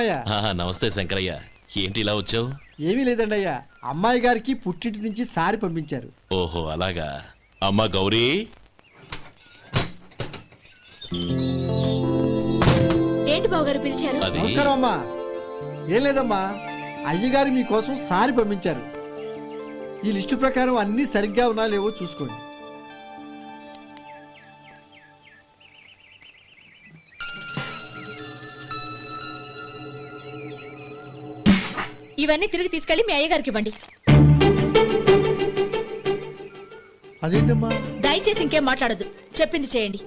మామయ్య. నమస్తే శంకరయ్య, ఏంటి ఇలా వచ్చావు? ఏమీ లేదండి అయ్యా, అమ్మాయి గారికి పుట్టింటి నుంచి సారి పంపించారు. ఓహో అలాగా. అమ్మా గౌరీ, ఏంటి బావగారు పిలిచారు? నమస్కారం అమ్మా. ఏం లేదమ్మా, అయ్యగారు మీకోసం సారి పంపించారు. ఈ లిస్టు ప్రకారం అన్ని సరిగ్గా ఉన్నా లేవో చూసుకోండి. ఇవన్నీ తిరిగి తీసుకెళ్లి మీ అయ్యగారికి ఇవ్వండి. అదేంటమ్మా? దయచేసి ఇంకేం మాట్లాడొద్దు, చెప్పింది చేయండి.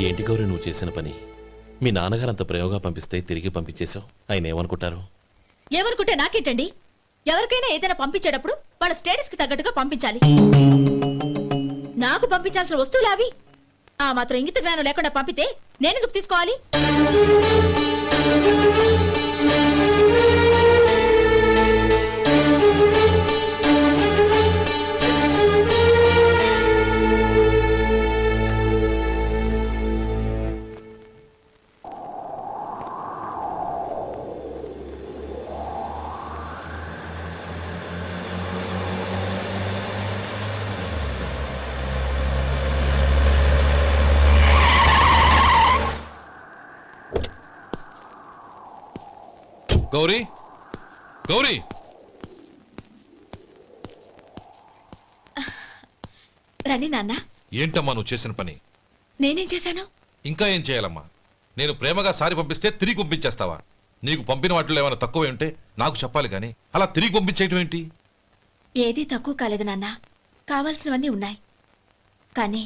ఏంటి గౌరీ నువ్వు చేసిన పని? మీ నాన్నగారు అంత ప్రేమగా పంపిస్తే తిరిగి పంపించేశావు. ఆయన ఏమనుకుంటారు? ఏమనుకుంటే నాకేంటండి? ఎవరికైనా ఏదైనా పంపించేటప్పుడు వాళ్ళ స్టేటస్ కి తగ్గట్టుగా పంపించాలి. నాకు పంపించాల్సిన వస్తువులు అవి. ఆ మాత్రం ఇంగిత జ్ఞానం లేకుండా పంపితే నేనెందుకు తీసుకోవాలి? గౌరీ, గౌరీ, రండి నాన్న. ఏంటమ్మా నువ్వు చేసిన పని? నేనేం చేశాను? ఇంకా ఏం చేయాలమ్మా? నేను ప్రేమగా సారి పంపిస్తే తిరిగి పంపించేస్తావా? నీకు పంపిన వాటిలో ఏమైనా తక్కువ ఉంటే నాకు చెప్పాలి కానీ అలా తిరిగి పంపించేయటం ఏంటి? ఏదీ తక్కువ కాలేదు నాన్న, కావాల్సినవన్నీ ఉన్నాయి. కానీ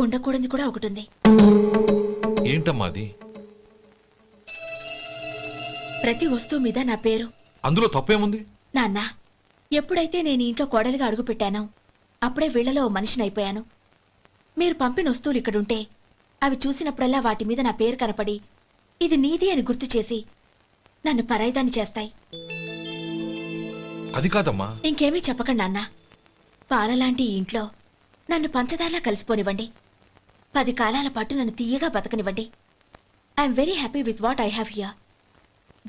ఉండకూడదు కూడా ఒకటి ఉంది. ఏంటమ్మా అది? ప్రతి వస్తువు మీద నా పేరు. అందులో తప్పేముంది? నాన్న, ఎప్పుడైతే నేను ఇంట్లో కోడలిగా అడుగు పెట్టానో అప్పుడే వీళ్లలో ఓ మనిషిని అయిపోయాను. మీరు పంపిన వస్తువులు ఇక్కడుంటే అవి చూసినప్పుడల్లా వాటి మీద నా పేరు కనపడి ఇది నీది అని గుర్తు చేసి నన్ను పరాయిదాన్ని చేస్తాయి. అది కాదమ్మా. ఇంకేమీ చెప్పకండి నాన్న. పాలలాంటి ఈ ఇంట్లో నన్ను పంచదారలా కలిసిపోనివ్వండి. 10 కాలాల పాటు నన్ను తీయగా బతకనివ్వండి. I'm very happy with what I have here.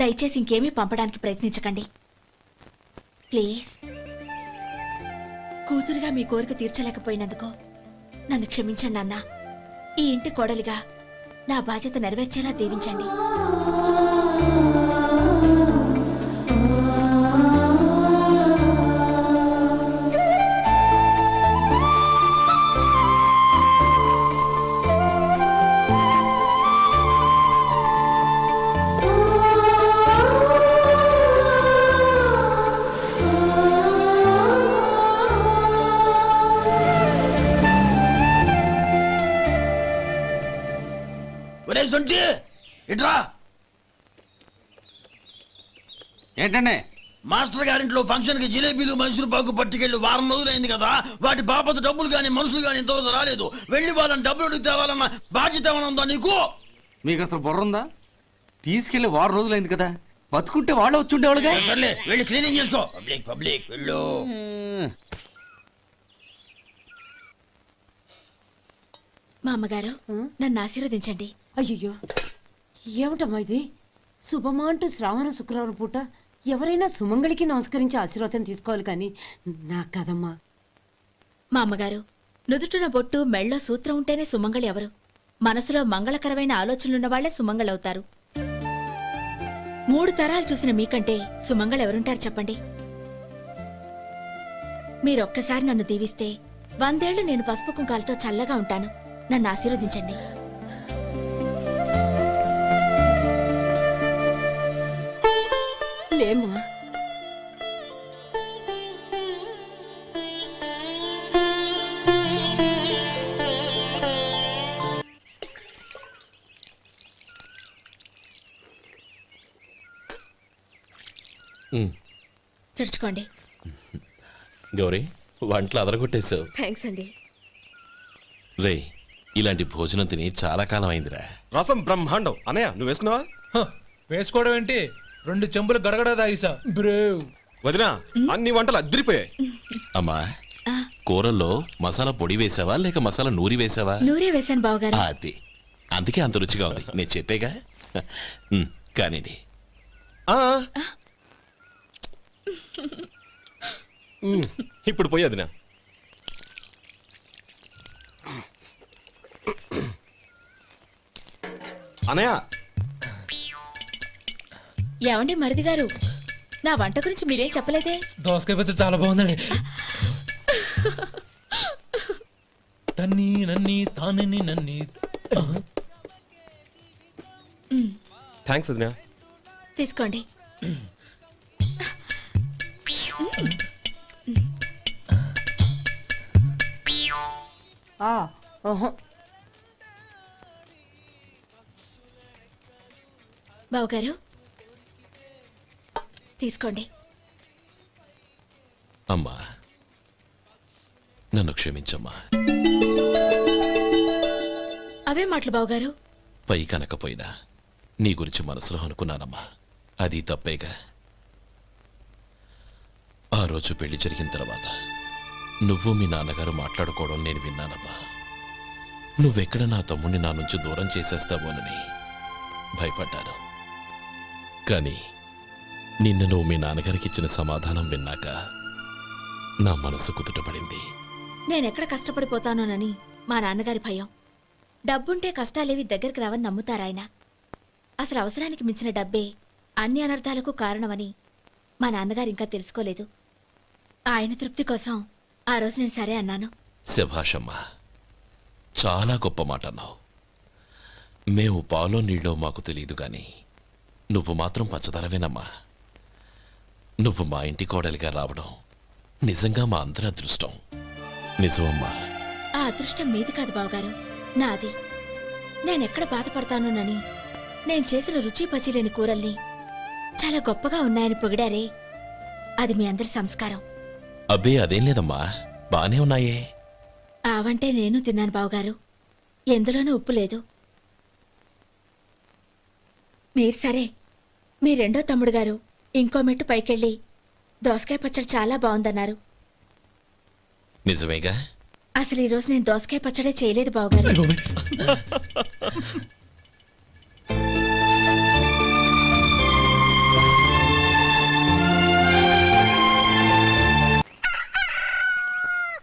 దయచేసి ఇంకేమీ పంపడానికి ప్రయత్నించకండి ప్లీజ్. కూతురుగా మీ కోరిక తీర్చలేకపోయినందుకు నన్ను క్షమించండి నాన్న. ఈ ఇంటి కోడలిగా నా బాధ్యత నెరవేర్చేలా దీవించండి. ఇట్రా. ఏంటండి? మాస్టర్ గారింట్లో ఫంక్షన్ కి జిలేబీలు మైసూరు పాకు పట్టుకెళ్ళి వారం రోజులైంది కదా. వాటి బాపత డబ్బులు గాని మనుషులు గాని ఇంతవరకు రాలేదు. వెళ్ళి వాళ్ళని డబ్బులు అడిగి తేవాలన్న బాధ్యత ఏమైనా ఉందా నీకు? మీకు అసలు బుర్ర ఉందా? తీసుకెళ్లి వారం రోజులైంది కదా, బతుకుంటే వాళ్ళు వచ్చి ఉండేవాళ్ళుగా. సర్లే వెళ్ళి క్లీనింగ్ చేసుకో. పబ్లిక్ పబ్లిక్ వెళ్ళు. మా అమ్మగారు నన్ను ఆశీర్వదించండి. అయ్యో, ఏమిటమ్మా ఇది? శుభమా అంటూ శ్రావణ శుక్రవారం పూట ఎవరైనా సుమంగళికి నమస్కరించి ఆశీర్వాదం తీసుకోవాలి కానీ నాకు కదమ్మా. మా అమ్మగారు, నుదుటిన బొట్టు మెళ్ళో సూత్రం ఉంటేనే సుమంగళి ఎవరు? మనసులో మంగళకరమైన ఆలోచనలున్న వాళ్లే సుమంగళవుతారు. 3 తరాలు చూసిన మీకంటే సుమంగళెవరుంటారు చెప్పండి? మీరొక్కసారి నన్ను దీవిస్తే 100 ఏళ్లు నేను పసుపు కుంకాలతో చల్లగా ఉంటాను. నన్ను ఆశీర్వదించండి. లేమ్మా, తుడుచుకోండి. గౌరీ వంటలు అదరగొట్టేశావు. థ్యాంక్స్ అండి. రే ఇలాంటి భోజనం తిని చాలా కాలం అయిందిరా. రసం బ్రహ్మాండం. అనయ్య నువ్వు వేసుకున్నావా? వేసుకోవడం ఏంటి, 2 చెంబులు గడగడ తాగిసా బ్రేవ్. వదినా అన్ని వంటలు అద్దరిపోయాయి. అమ్మా ఆ, కూరల్లో మసాలా పొడి వేసావా లేక మసాలా నూరి వేసావా? నూరే వేశాను బావగారు. అది అందుకే అంత రుచిగా ఉంది. నేను చెప్పేగా. కానివ్వండి. ఆ. ఇప్పుడు పోయి వదినా. అనయ్య ఏమండి మరిది గారు, నా వంట గురించి మీరేం చెప్పలేదే? దోసకాయ పచ్చడి చాలా బాగుందండి. తన్ని నన్ని తానని నన్ని. థ్యాంక్స్ వదినా. తీసుకోండి. బావగారు తీసుకోండి. అమ్మా నన్ను క్షమించమ్మా. అవే మాటలు బావగారు. పై కనకపోయినా నీ గురించి మనసులో అనుకున్నానమ్మా. అది తప్పేగా. ఆ రోజు పెళ్లి జరిగిన తర్వాత నువ్వు మీ నాన్నగారు మాట్లాడుకోవడం నేను విన్నానమ్మా. నువ్వెక్కడ నా తమ్ముడిని నా నుంచి దూరం చేసేస్తావోనని భయపడ్డాను. కానీ నిన్న నువ్వు మీ నాన్నగారికి ఇచ్చిన సమాధానం విన్నాక నా మనసు కుదుటపడింది. నేనెక్కడ కష్టపడిపోతానోనని మా నాన్నగారి భయం. డబ్బుంటే కష్టాలేవి దగ్గరికి రావని నమ్ముతారాయన. అసలు అవసరానికి మించిన డబ్బే అన్ని అనర్థాలకు కారణమని మా నాన్నగారు ఇంకా తెలుసుకోలేదు. ఆయన తృప్తి కోసం ఆ రోజు నేను సరే అన్నాను. శభాషమ్మా, చాలా గొప్ప మాట అన్నావు. మేము పాలో నీళ్ళో మాకు తెలియదు గాని నువ్వు మాత్రం పచ్చదనవేనమ్మా. నువ్వు మా ఇంటి కోడలిగా రావడం నిజంగా మా అందరి అదృష్టం. నిజమమ్మా. ఆ అదృష్టం మీది కాదు బావగారు, నాది. నేనెక్కడ బాధపడతానోనని నేను చేసిన రుచి పచిలేని కూరల్ని చాలా గొప్పగా ఉన్నాయని పొగిడారే, అది మీ అందరి సంస్కారం. అబ్బే అదేం లేదమ్మా, బానే ఉన్నాయే. ఆవంటే నేను తిన్నాను బావగారు, ఎందులోనూ ఉప్పు లేదు. మీరు సరే, మీ రెండో తమ్ముడు గారు ఇంకో మెట్టు పైకెళ్ళి దోసకాయ పచ్చడి చాలా బాగుందన్నారు. నిజమేగా? అసలు ఈరోజు నేను దోసకాయ పచ్చడే చేయలేదు బావగారు.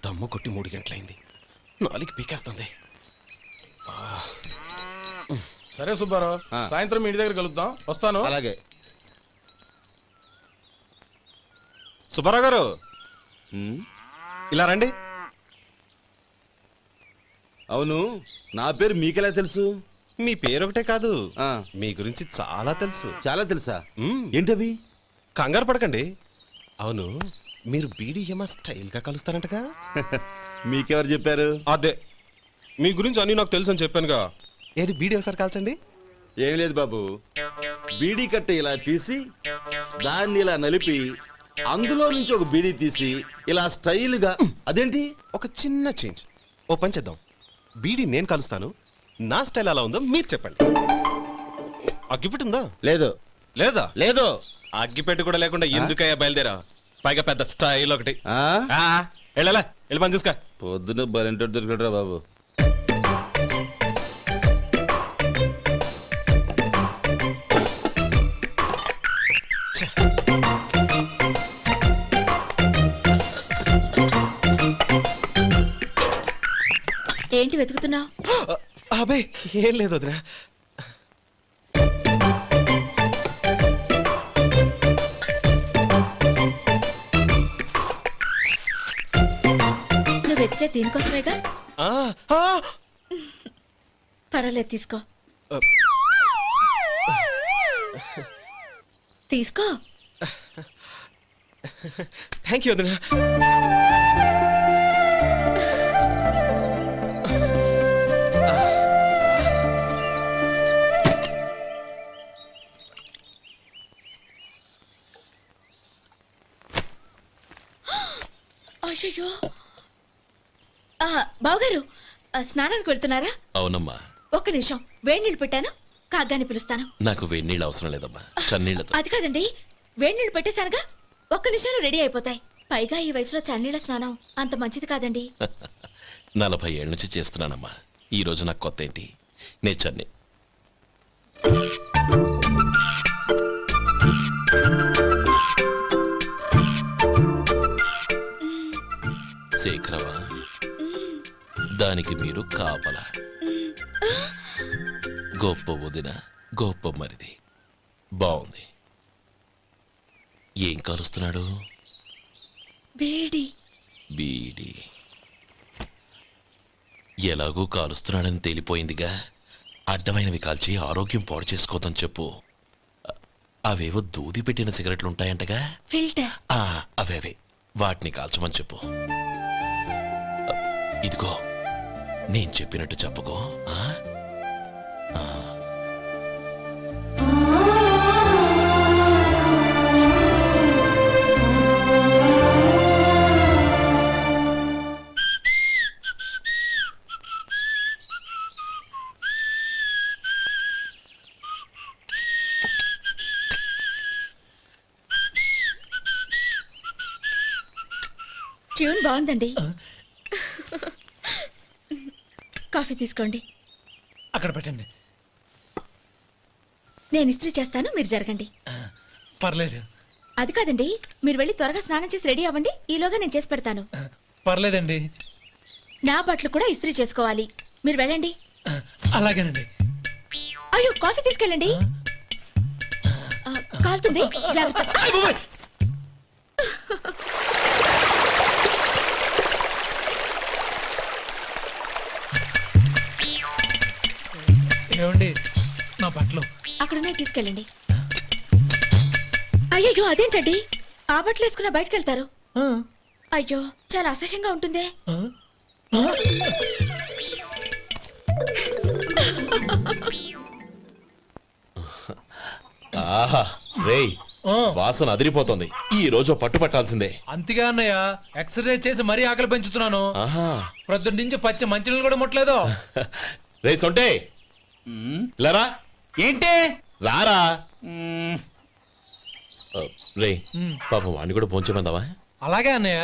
దమ్ము కొట్టి 3 గంటలైంది. 4కి పీకేస్తుంది. సరే సుబ్బారావు, సాయంత్రం ఇంటి దగ్గర కలుద్దాం. వస్తాను. అలాగే సుబ్బారావు గారు ఇలా రండి. అవును, నా పేరు మీకెలా తెలుసు? మీ పేరు ఒకటే కాదు, మీ గురించి చాలా తెలుసు. చాలా తెలుసా? ఏంటవి? కంగారు పడకండి. అవును, మీరు బీడీఎం స్టైల్ గా కలుస్తారంటగా? మీకెవరు చెప్పారు? అదే, మీ గురించి అన్ని నాకు తెలుసు అని చెప్పానుగా. ఏది బీడీ ఒకసారి కాల్చండి. ఏం లేదు బాబు, బీడీ కట్ట ఇలా తీసి దాన్ని ఇలా నలిపి అందులో నుంచి ఒక బీడీ తీసి ఇలా స్టైల్గా. అదేంటి? ఒక చిన్న చేంజ్. ఓ పని చేద్దాం, బీడీ నేను కలుస్తాను, నా స్టైల్ ఎలా ఉందో మీరు చెప్పండి. అగ్గిపెట్టి ఉందా? లేదు. లేదా? లేదు. అగ్గిపెట్టి కూడా లేకుండా ఎందుకయ్యా బయలుదేరా? పైగా పెద్ద స్టైల్ ఒకటి. వెళ్ళాలా, వెళ్ళి పని చూసుకో. పొద్దున బలింటోడు దొరికడరా బాబు. ఏంటి వెతుకుతున్నావు? అబే ఏం లేదు వదినా. నువ్వు వెతికే దీనికోసమేగా. పర్వాలేదు, తీసుకో. తీసుకో. థ్యాంక్ యూ వదినా. అయ్యో బావగారు స్నానానికి వెళ్తున్నారా? అవునమ్మా. ఒక్క నిమిషం, వేడి నీళ్ళు పెట్టాను, కాగ్గాని పిలుస్తాను. నాకు వేడి నీళ్ళు అవసరం లేదమ్మా, చన్నీళ్ళతో. అది కాదండి, వేడి నీళ్ళు పెట్టేశానుగా, ఒక్క నిమిషంలో రెడీ అయిపోతాయి. పైగా ఈ వయసులో చన్నీళ్ళ స్నానం అంత మంచిది కాదండి. 40 ఏళ్ళ నుంచి చేస్తున్నానమ్మా. ఈ రోజు నాకు కొత్త ఏంటి? నే చన్ని. శేఖరవా, దానికి మీరు కాపలా. గొప్ప వదిన, గొప్ప మరిది. బాగుంది. ఏం కాలుస్తున్నాడు? బీడి. బీడి ఎలాగూ కాలుస్తున్నాడని తేలిపోయిందిగా. అడ్డమైనవి కాల్చి ఆరోగ్యం పాడు చేసుకోదని చెప్పు. అవేవో దూది పెట్టిన సిగరెట్లుంటాయంటగా, ఫిల్టర్. అవే వాటిని కాల్చమని చెప్పు. ఇదిగో, నేను చెప్పినట్టు చెప్పుకో. ట్యూన్ బాగుందండి. కాఫీ తీసుకోండి. అక్కడ పెట్టండి. నేను ఇస్త్రీ చేస్తాను, మీరు జరగండి. పర్లేదు. అది కాదండి, మీరు వెళ్ళి త్వరగా స్నానం చేసి రెడీ అవ్వండి, ఈలోగా నేను చేసి పెడతాను. పర్లేదండి. నా బట్టలు కూడా ఇస్త్రీ చేసుకోవాలి, మీరు వెళ్ళండి. అలాగేనండి. అయ్యో, కాఫీ తీసుకెళ్ళండి. కాలుతుంది, జాగ్రత్త. ఏమండి, నా బట్టలు అక్కడున్నాయి, తీసుకెళ్ళండి. అయ్యో, అదేంటండి, ఆ బట్టలు వేసుకున్న బయటకు వెళ్తారు? అయ్యో, చాలా అసహ్యంగా ఉంటుందే. ఆహా రేయ్, వాసన అదిరిపోతుంది. ఈ రోజు పట్టుపట్టాల్సిందే. అంతిగా అన్నయ్య, ఎక్సర్సైజ్ చేసి మరీ ఆకలి పెంచుతున్నాను. ఆహా, ప్రొద్దున నుంచి పచ్చ మంచినీళ్ళు కూడా ముట్టలేదు. రే సొంటే, లరా. ఏంటి? రారా. రే, పాపం వాడిని కూడా పోంచమందావా? అలాగే అన్నయ్య.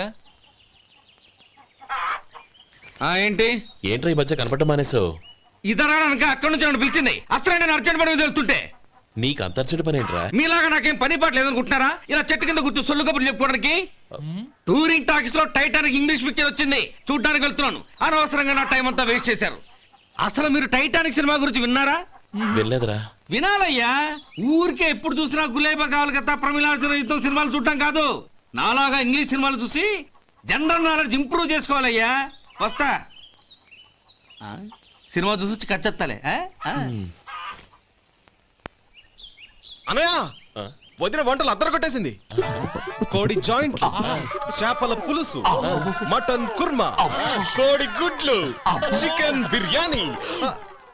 ఏంటి? ఏంట్రా ఈ మధ్య కనపడటం మానేసావు? ఇద్దరా అక్కడి నుంచి నన్ను పిలిచింది. అసలు నేను అర్జెంట్ పని వెళ్తుంటే నీకు అంతర్చడి పని ఏంట్రా? మీలాగా నాకేం పని పాట లేదనుకుంటున్నారా? ఇలా చెట్టు కింద కూర్చో సొల్లు కబుర్లు చెప్పుకోవడానికి. టూరింగ్ టాకీస్ లో టైటానిక్ ఇంగ్లీష్ పిక్చర్ వచ్చింది, చూడ్డానికి వెళ్తున్నాను. అనవసరంగా నా టైం అంతా వేస్ట్ చేశారు. అసలు మీరు టైటానిక్ సినిమా గురించి విన్నారా? వెళ్ళలేదురా. వినాలయ్యా. ఊరికే ఎప్పుడు చూసినా గులేబా కావాలి కదా, ప్రమిళార్జున యుద్ధం సినిమాలు చూడటం కాదు. నాలాగా ఇంగ్లీష్ సినిమాలు చూసి జనరల్ నాలెడ్జ్ ఇంప్రూవ్ చేసుకోవాలయ్యా. వస్తా. సినిమా చూసి కచ్చెత్తాలే. అనయ్య, వదిన వంటలు అద్దరు కొట్టేసింది. కోడి జాయింట్, చేపల పులుసు, మటన్ కుర్మా, కోడి గుడ్లు, చికెన్ బిర్యానీ,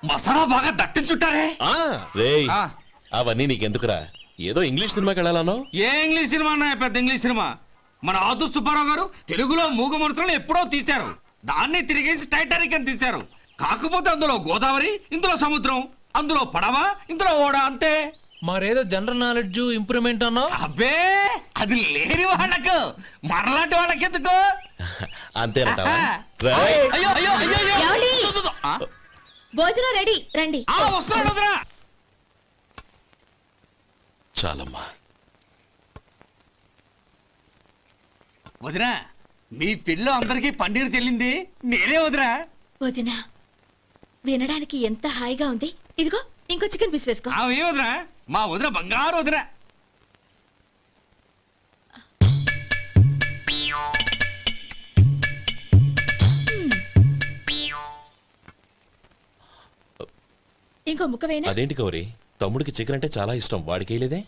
మసాలా బాగా దట్టించుంటారే. రేయ్, అవన్నీ నీకెందుకురా? ఏదో ఇంగ్లీష్ సినిమాకి వెళ్ళాలనో? ఏ ఇంగ్లీష్ సినిమా అన్నా? పెద్ద ఇంగ్లీష్ సినిమా. మన ఆదు సుబ్బారావు గారు తెలుగులో మూగ మనుషులను ఎప్పుడో తీశారు. దాన్ని తిరిగేసి టైటానిక్ అని తీశారు. కాకపోతే అందులో గోదావరి, ఇందులో సముద్రం, అందులో పడవ, ఇందులో ఓడ, అంతే. మరేదో జనరల్ నాలెడ్జ్ ఇంప్రూవ్మెంట్ అన్నా? అబ్బే, అది లేని వాళ్ళకు, మరలాంటి వాళ్ళకి ఎందుకు? అంతేనంటావా? అయ్యో అయ్యో అయ్యో అయ్యో. ఏమండి? ఆ? భోజనం రెడీ, రండి. వస్తున్నాడు వదరా. చాలమ్మా. వదినా, మీ పిల్ల అందరికీ పన్నీరు చెల్లింది నేనే వదినా. వదినా, వినడానికి ఎంత హాయిగా ఉంది. ఇదిగో ఇంకో చికెన్ పీస్ వేసుకో. ఏ వదినా, మా వదిన బంగారు వదినా. ఇంకో ముక్క వేయనా? అదేంటి గౌరీ, తమ్ముడికి చికెన్ అంటే చాలా ఇష్టం, వాడికి వేయలేదే?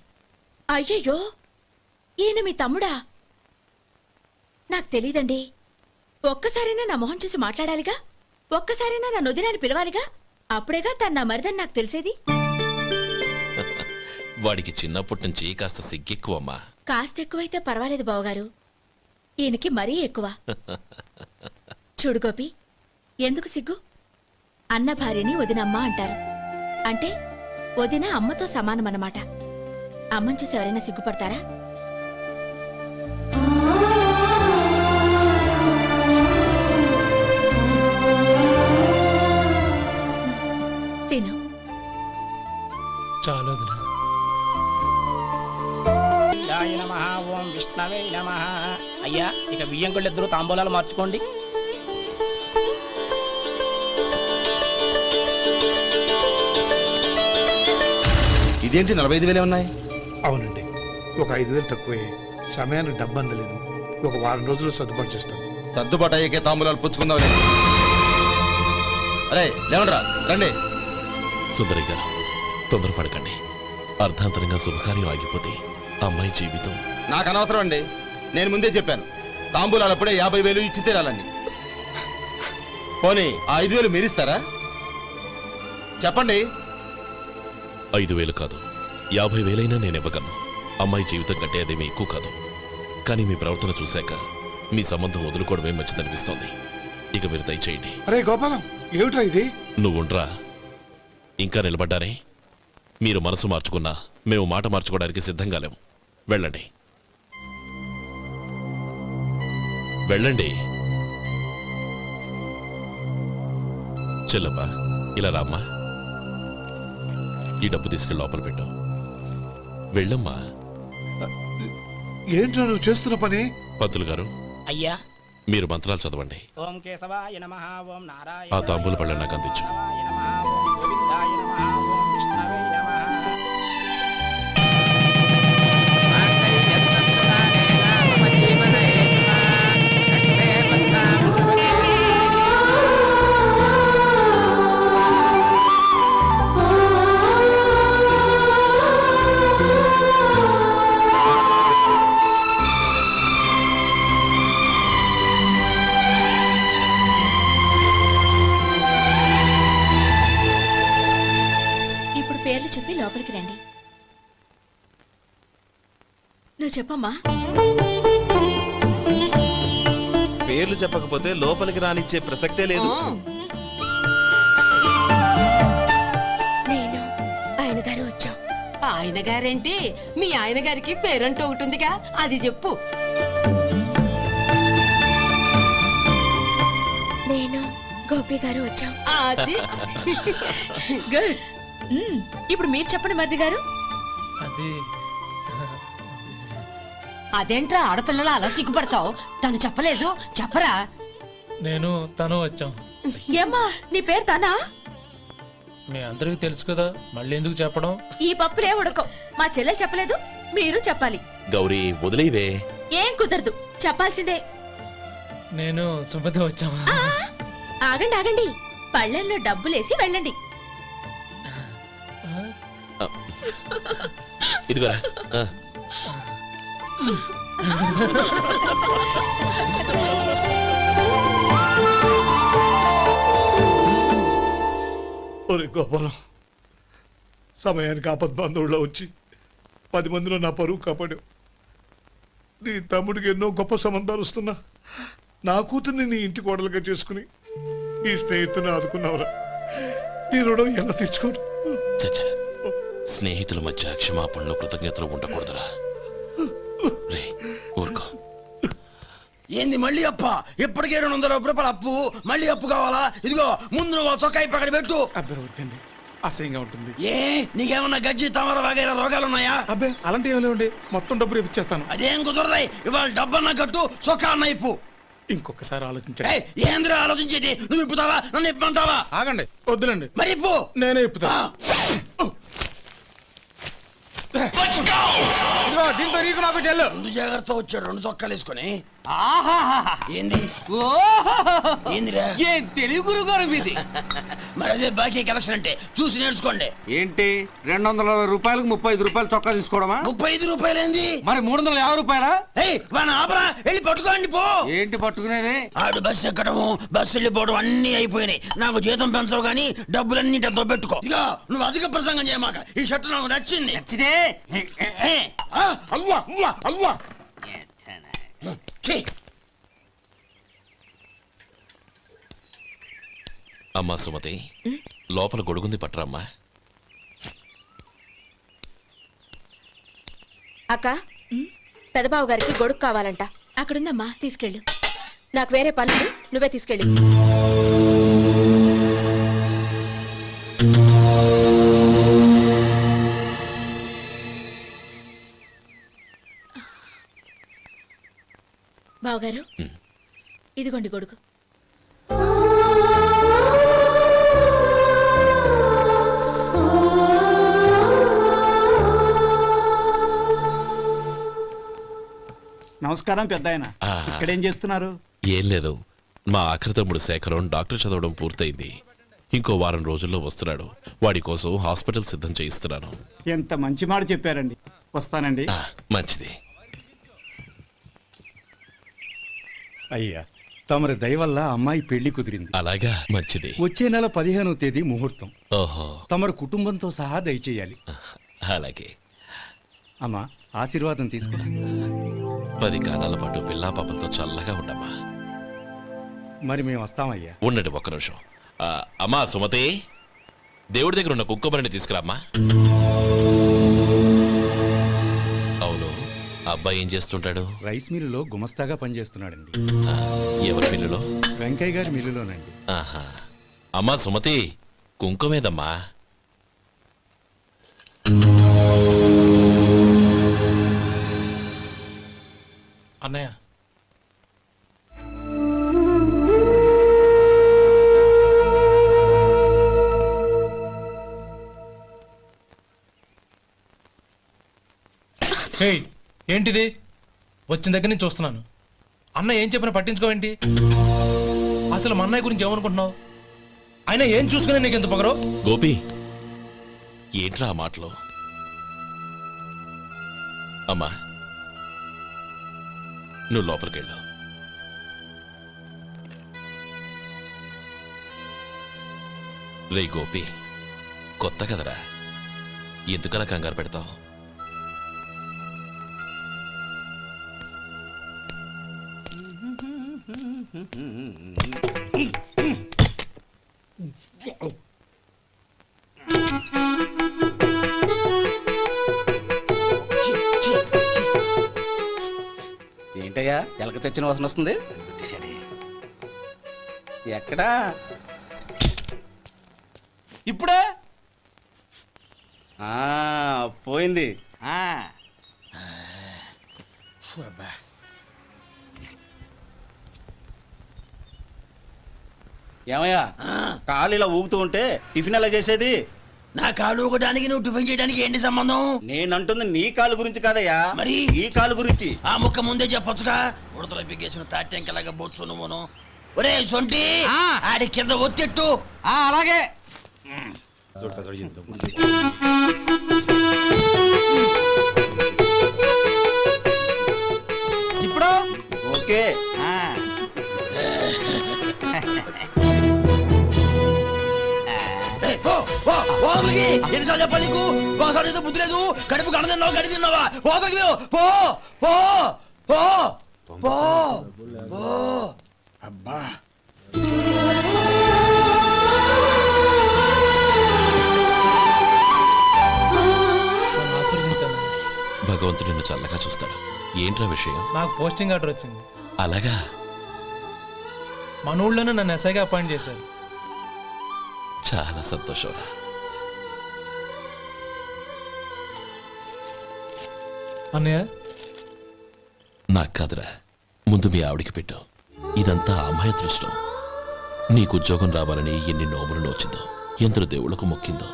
అయ్యయ్యో, ఈయన మీ తమ్ముడా? నాకు తెలీదండి. ఒక్కసారైనా నా మొహం చూసి మాట్లాడాలిగా, ఒక్కసారైనా నా నొదినాన్ని పిలవాలిగా, అప్పుడేగా తను నా మరిదని నాకు తెలిసేది. వాడికి చిన్నప్పటి నుంచి కాస్త సిగ్గెక్కువమ్మా. కాస్త ఎక్కువైతే పర్వాలేదు బావగారు. ఈయనకి మరీ ఎక్కువ. చూడు గోపి, ఎందుకు సిగ్గు? అన్న భార్యని వదినమ్మ అంటారు. అంటే వదిన అమ్మతో సమానమన్నమాట. అమ్మని చూసి ఎవరైనా సిగ్గుపడతారా? తిను. చాలా వదినా. నమః ఓం విష్ణవే నమః. అయ్యా ఇక బియ్యంకుళ్ళు ఇద్దరు తాంబూలాలు మార్చుకోండి. ఇదేంటి 45,000 ఉన్నాయి? అవునండి, ఒక 5,000 తక్కువే. సమయానికి డబ్బు అందలేదు. ఒక వారం రోజులు సర్దుబాటు చేస్తాను. సర్దుబాటు అయ్యాకే తాంబూలాలు పుచ్చుకుందాం. అరే లేవండ్రా, రండి. సుందరి గారు, తొందరపడకండి. అర్ధాంతరంగా శుభకార్యం ఆగిపోతే అమ్మాయి జీవితం. నాకు అనవసరం అండి, నేను ముందే చెప్పాను. తాంబూలాలు అప్పుడే 50,000 ఇచ్చి తీరాలండి. పోనీ ఆ 5,000 మీరిస్తారా? చెప్పండి. 5,000 కాదు, 50,000 నేను ఇవ్వగలను. అమ్మాయి జీవితం కంటే అదేమీ ఎక్కువ కాదు. కానీ మీ ప్రవర్తన చూశాక మీ సంబంధం వదులుకోవడమే మంచిదనిపిస్తోంది. ఇక మీరు దయచేయండి. అరే గోపాలం, ఏమిట్రా ఇది? నువ్వుండ్రా. ఇంకా నిలబడ్డారే? మీరు మనసు మార్చుకున్నా మేము మాట మార్చుకోవడానికి సిద్ధంగా లేము. వెళ్ళండి, వెళ్ళండి. చెల్లమ్మా, ఇలా రామ్మా. ఈ డబ్బు తీసుకెళ్ళి లోపల పెట్టు. వెళ్ళమ్మా. ఏంట్రా నువ్వు చేస్తున్న పని? పంతులు గారు, అయ్యా మీరు మంత్రాలు చదవండి. ఓం కేశవాయ నమః ఓం నారాయణ ఆ తాంబూల పళ్ళ నాకు అందించు. నమః ఓం గోవిందాయ నమః ఓం విష్ణవే నమః. ఇప్పుడు పేర్లు చెప్పి లోపలికి రండి. నువ్వు చెప్పమ్మా. పేర్లు చెప్పకపోతే లోపలికి రానిచ్చే ప్రసక్తే లేదు. నేను ఆయన గారు వచ్చాం. ఆయన గారేంటి, మీ ఆయన గారికి పేరంటూ ఒకటి ఉందిగా, అది చెప్పు. నేను గోపి గారు వచ్చాం. అది గుడ్. ఇప్పుడు మీరు చెప్పండి మరిది గారు. అది అదేంట్రా ఆడపిల్లలు అలా సిగ్గుపడతావు? తను చెప్పలేదు, చెప్పరా. నేను తను వచ్చాం. ఏమ్మా నీ పేరు తానా? మీ అందరికీ తెలుసు కదా, మళ్ళీ ఎందుకు చెప్పడం? ఈ పప్పులే ఉడకం. మా చెల్లెలు చెప్పలేదు, మీరు చెప్పాలి. గౌరీ, వదిలేవే. ఏం కుదరదు, చెప్పాల్సిందే. నేను సుమతి వచ్చాం. ఆ, ఆగండి ఆగండి, పళ్ళెంలో డబ్బులేసి వెళ్ళండి. ఇదిగోరా. ఒరే గోపాలం, సమయానికి ఆపద్బంధువుల్లో వచ్చి 10 మందిలో నా పరువు కాపాడావు. నీ తమ్ముడికి ఎన్నో గొప్ప సంబంధాలు వస్తున్నా నా కూతుర్ని నీ ఇంటి కోడలుగా చేసుకుని ఈ స్నేహితుని ఆదుకున్నావురా. నీ రుణం ఎలా తీర్చుకోరు? చచ్చా, స్నేహితుల మధ్య క్షమాపణలు కృతజ్ఞతలు ఉండకూడదురా. రే ఊరుకో. ఏంది మళ్ళీ అప్ప? ఇప్పటికే 200 రూపాయల అప్పు, మళ్ళీ అప్పు కావాలా? ఇదిగో ముందు నువ్వు చొక్కాయి పక్కన పెట్టు. అబ్బే వద్దండి, అసహ్యంగా ఉంటుంది. ఏ నీకేమన్నా గజ్జి తమర వగైరా రోగాలున్నాయా? అబ్బే అలాంటి ఏమైనా ఉండే, మొత్తం డబ్బు రేపు ఇచ్చేస్తాను. అదేం కుదరదాయి. ఇవాళ డబ్బన్నా కట్టు, చొక్కా అన్న ఇప్పు. ఇంకొకసారి ఆలోచించండి. ఏయ్, ఏంద్రా ఆలోచించేది? నువ్వు ఇప్పుతావా, నన్ను ఇప్పమంటావా? ఆగండి, వద్దులండి, మరి ఇప్పు. నేనే ఇప్పుతా. దీంతో నీకు నాకు చెల్లు. ముందు జాగ్రత్త వచ్చాడు 2 చొక్కాలు వేసుకొని. ఆహాహాహా. ఏంది ఓహోహోహో. ఏందిరా? ఏ తెలుగు గురుగారు మీది. మరి అదే బాకీ కలెక్షన్ అంటే చూసి నేర్చుకోండి. ఏంటి 220 రూపాయలకు 35 రూపాయలు చొక్కా తీసుకోవడమా? 35 రూపాయలు ఏంది? మరి 350 రూపాయలా? ఏయ్ వాడిని ఆపరా, వెళ్ళి పట్టుకోండి పో. ఏంటి పట్టుకునేది? ఆడు బస్సు ఎక్కడము, బస్సు వెళ్ళిపోవడం అన్ని అయిపోయినాయి. నాకు జీతం పెంచవు గానీ డబ్బులన్నీ దొబ్బెట్టుకో. ఇక నువ్వు అధిక ప్రసంగం చేయమాక. ఈ షర్ట్ నాకు నచ్చింది. నచ్చితే అల్వా అల్వా అల్వా. ఛీ, అమ్మా సుమతి, లోపల గొడుగుంది పట్టరమ్మా. అక్క పెదబాబు గారికి గొడుగు కావాలంట. అక్కడుందమ్మా, తీసుకెళ్ళు. నాకు వేరే పనులు, నువ్వే తీసుకెళ్ళు. బావగారు, ఇదిగోండి గొడుగు. నమస్కారం పెద్ద ఆయన. ఇక్కడేం చేస్తున్నారు? ఏం లేదు, మా ఆఖరి తమ్ముడు శేఖరం డాక్టర్ చదవడం పూర్తయింది. ఇంకో వారం రోజుల్లో వస్తున్నాడు. వాడి కోసం హాస్పిటల్ సిద్ధం చేయిస్తున్నాను. ఎంత మంచి మాట చెప్పారండి. వస్తానండి. మంచిది. అయ్యా, తమరి దయ వల్ల అమ్మాయి పెళ్లి కుదిరింది. అలాగా, మంచిది. వచ్చే నెల 15వ తేదీ ముహూర్తం. ఓహో, తమరు కుటుంబంతో సహా దయచేయాలి. అలాగే. అమ్మా, ఆశీర్వాదం తీసుకురా. 10 కాలాల పాటు పిల్లా పాపలతో చల్లగా ఉండమ్మా. మరి మేము వస్తామయ్యా. ఉండండి ఒక్క నిమిషం. అమ్మా సుమతి, దేవుడి దగ్గర ఉన్న కుక్కబరిని తీసుకురామ్మా. అవును, అబ్బాయి ఏం చేస్తుంటాడు? రైస్ మిల్లులో గుమస్తాగా పనిచేస్తున్నాడండి. ఎవరి మిల్లులో? వెంకయ్య గారి మిల్లులోనండి. ఆహా. అమ్మా సుమతి, కుంకుమేదమ్మా? అన్నయ్య, ఏంటిది? వచ్చిన దగ్గర నుంచి చూస్తున్నాను. అన్న ఏం చెప్పినా పట్టించుకోవేంటి? అసలు మా అన్నయ్య గురించి ఏమనుకుంటున్నావు? ఆయన ఏం చూసుకునే నీకు ఎంత పొగరు? గోపి, ఏంట్రా ఆ మాటలు? అమ్మా, నువ్వు లోపలికెళ్ళు. రే గోపి, కొత్త కదరా, ఎందుకలా కంగారు పెడతావు? ఏంటయ్యా ఎలక తెచ్చిన వాసన వస్తుంది? ఎక్కడా? ఇప్పుడే పోయింది. ఏమయ్యా, కాలు ఇలా ఊగుతూ ఉంటే టిఫిన్ ఎలా చేసేది? నా కాలు ఊగడానికి నువ్వు టిఫిన్ చేయడానికి ఏంటి సంబంధం? నేనంటుంది నీ కాలు గురించి కాదయ్యా, మరి ఈ కాలు గురించి. ఆ ముక్క ముందే చెప్పొచ్చుగా. ఉడతలో పిగేసిన తాటెంకలాగా బొచ్చు నువ్వును. ఒరే సొంటి, ఆడి కింద ఒత్తిట్టు. అలాగే. ఇప్పుడు ఓకే. ఎన్నిసార్లు చెప్పాలి నీకు? ఒకసారి ఏదో బుద్ధి లేదు. కడుపు గడ తిన్నావు, గడి తిన్నావా? పోతలకి పో పో పో పో పో. అబ్బా, భగవంతుడు నిన్ను చల్లగా చూస్తాడు. ఏంట్రా విషయం? నాకు పోస్టింగ్ ఆర్డర్ వచ్చింది. అలాగా? మన ఊళ్ళోనే నన్ను ఎస్ఐగా అపాయింట్ చేశారు. చాలా సంతోషంరా. అన్నయ్య, నాకు కాదురా, ముందు మీ ఆవిడికి పెట్టు. ఇదంతా అమ్మాయి దృష్టం. నీకు ఉద్యోగం రావాలని ఎన్ని నోములు నోచిందో, ఎందరు దేవుళ్లకు మొక్కిందో.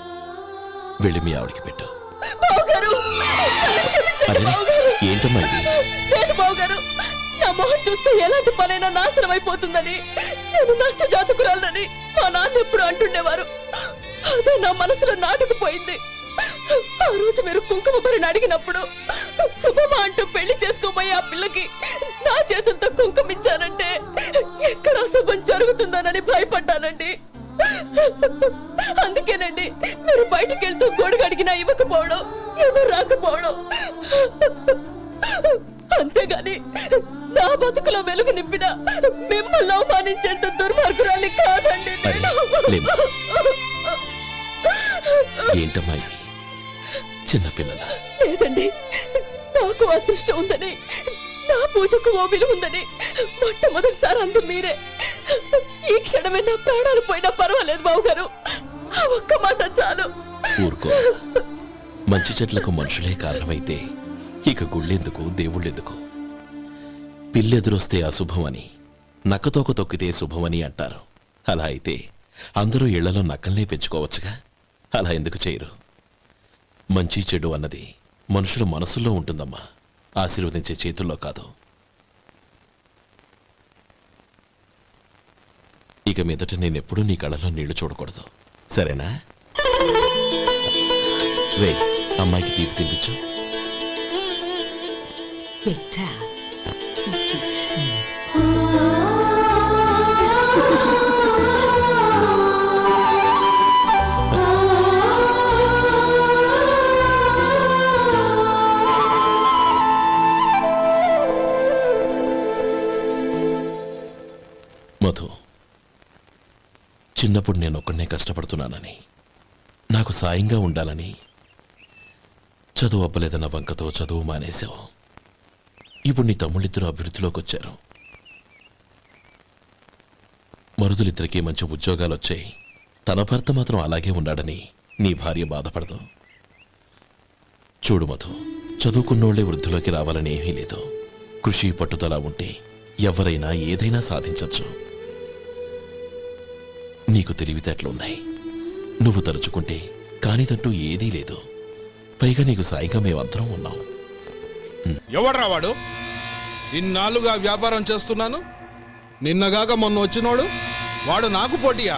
వెళ్ళి మీ ఆవిడికి పెట్టు. ఏంటమ్మా ఇది? నా మొహం చూస్తే ఎలాంటి పనైనా నాశనం అయిపోతుందని, నేను నష్ట జాతకురాలని మా నాన్న ఎప్పుడు అంటుండేవారు. అదే నా మనసులో నాటుకుపోయింది. ఆ రోజు మీరు కుంకుమ భరిని అడిగినప్పుడు శుభమా అంటూ పెళ్లి చేసుకోబోయే ఆ పిల్లకి నా చేతులతో కుంకుమిచ్చానంటే ఎక్కడ శుభం జరుగుతుందోనని భయపడ్డానండి. అందుకేనండి మీరు బయటికి వెళ్తూ గొడుగు అడిగినా ఇవ్వకపోవడం, ఎవరు రాకపోవడం. అంతేగాని నా బతుకులో వెలుగు నింపిన మిమ్మల్ని అవమానించేంత దుర్మార్గురాలి కాదండి అరే, లేమ్మా. ఏంటమ్మా ఇది చిన్నపిల్లల లేదండి, నాకు అదృష్టం ఉందని, నా పూజకు ఓ విలువ ఉందని మొట్టమొదటిసారి అందు మీరే. ఈ క్షణమే నా ప్రాణాలు పోయినా పర్వాలేదు బావగారు, ఆ ఒక్క మాట చాలు. ఊరుకో. మంచి చెట్లకు మనుషులే కారణమైతే ఇక గుళ్ళెందుకు దేవుళ్ళెందుకు? పిల్లెదురొస్తే అశుభమని, నక్కతోక తొక్కితే శుభమని అంటారు. అలా అయితే అందరూ ఇళ్లలో నక్కల్నే పెంచుకోవచ్చుగా. అలా ఎందుకు చేయరు? మంచి చెడు అన్నది మనుషుల మనసుల్లో ఉంటుందమ్మా, ఆశీర్వదించే చేతుల్లో కాదు. ఇక మీదట నేనెప్పుడూ నీ కళ్ళలో నీళ్లు చూడకూడదు, సరేనా? రే, అమ్మాయికి తీపి తినిపించు. పెట్టా మధు, చిన్నప్పుడు నేను ఒక్కడనే కష్టపడుతున్నానని, నాకు సాయంగా ఉండాలని చదువు అవ్వలేదన్న వంకతో చదువు మానేశావు. ఇప్పుడు నీ తమ్ముళ్ళిద్దరూ అభివృద్ధిలోకి వచ్చారు. మరుదులిద్దరికీ మంచి ఉద్యోగాలు వచ్చాయి. తన భర్త మాత్రం అలాగే ఉన్నాడని నీ భార్య బాధపడదు. చూడు మధు, చదువుకున్నోళ్లే వృద్ధిలోకి రావాలని ఏమీ లేదు. కృషి పట్టుదల ఉంటే ఎవరైనా ఏదైనా సాధించవచ్చు. నీకు తెలివితేటలున్నాయి. నువ్వు తలుచుకుంటే కానిదంటూ ఏదీ లేదు. పైగా నీకు సాయిగా మేమందరం ఉన్నాం. ఎవడ్రా వాడు? ఇన్నాళ్ళుగా వ్యాపారం చేస్తున్నాను, నిన్నగాక మొన్న వచ్చినోడు వాడు నాకు పోటీయా?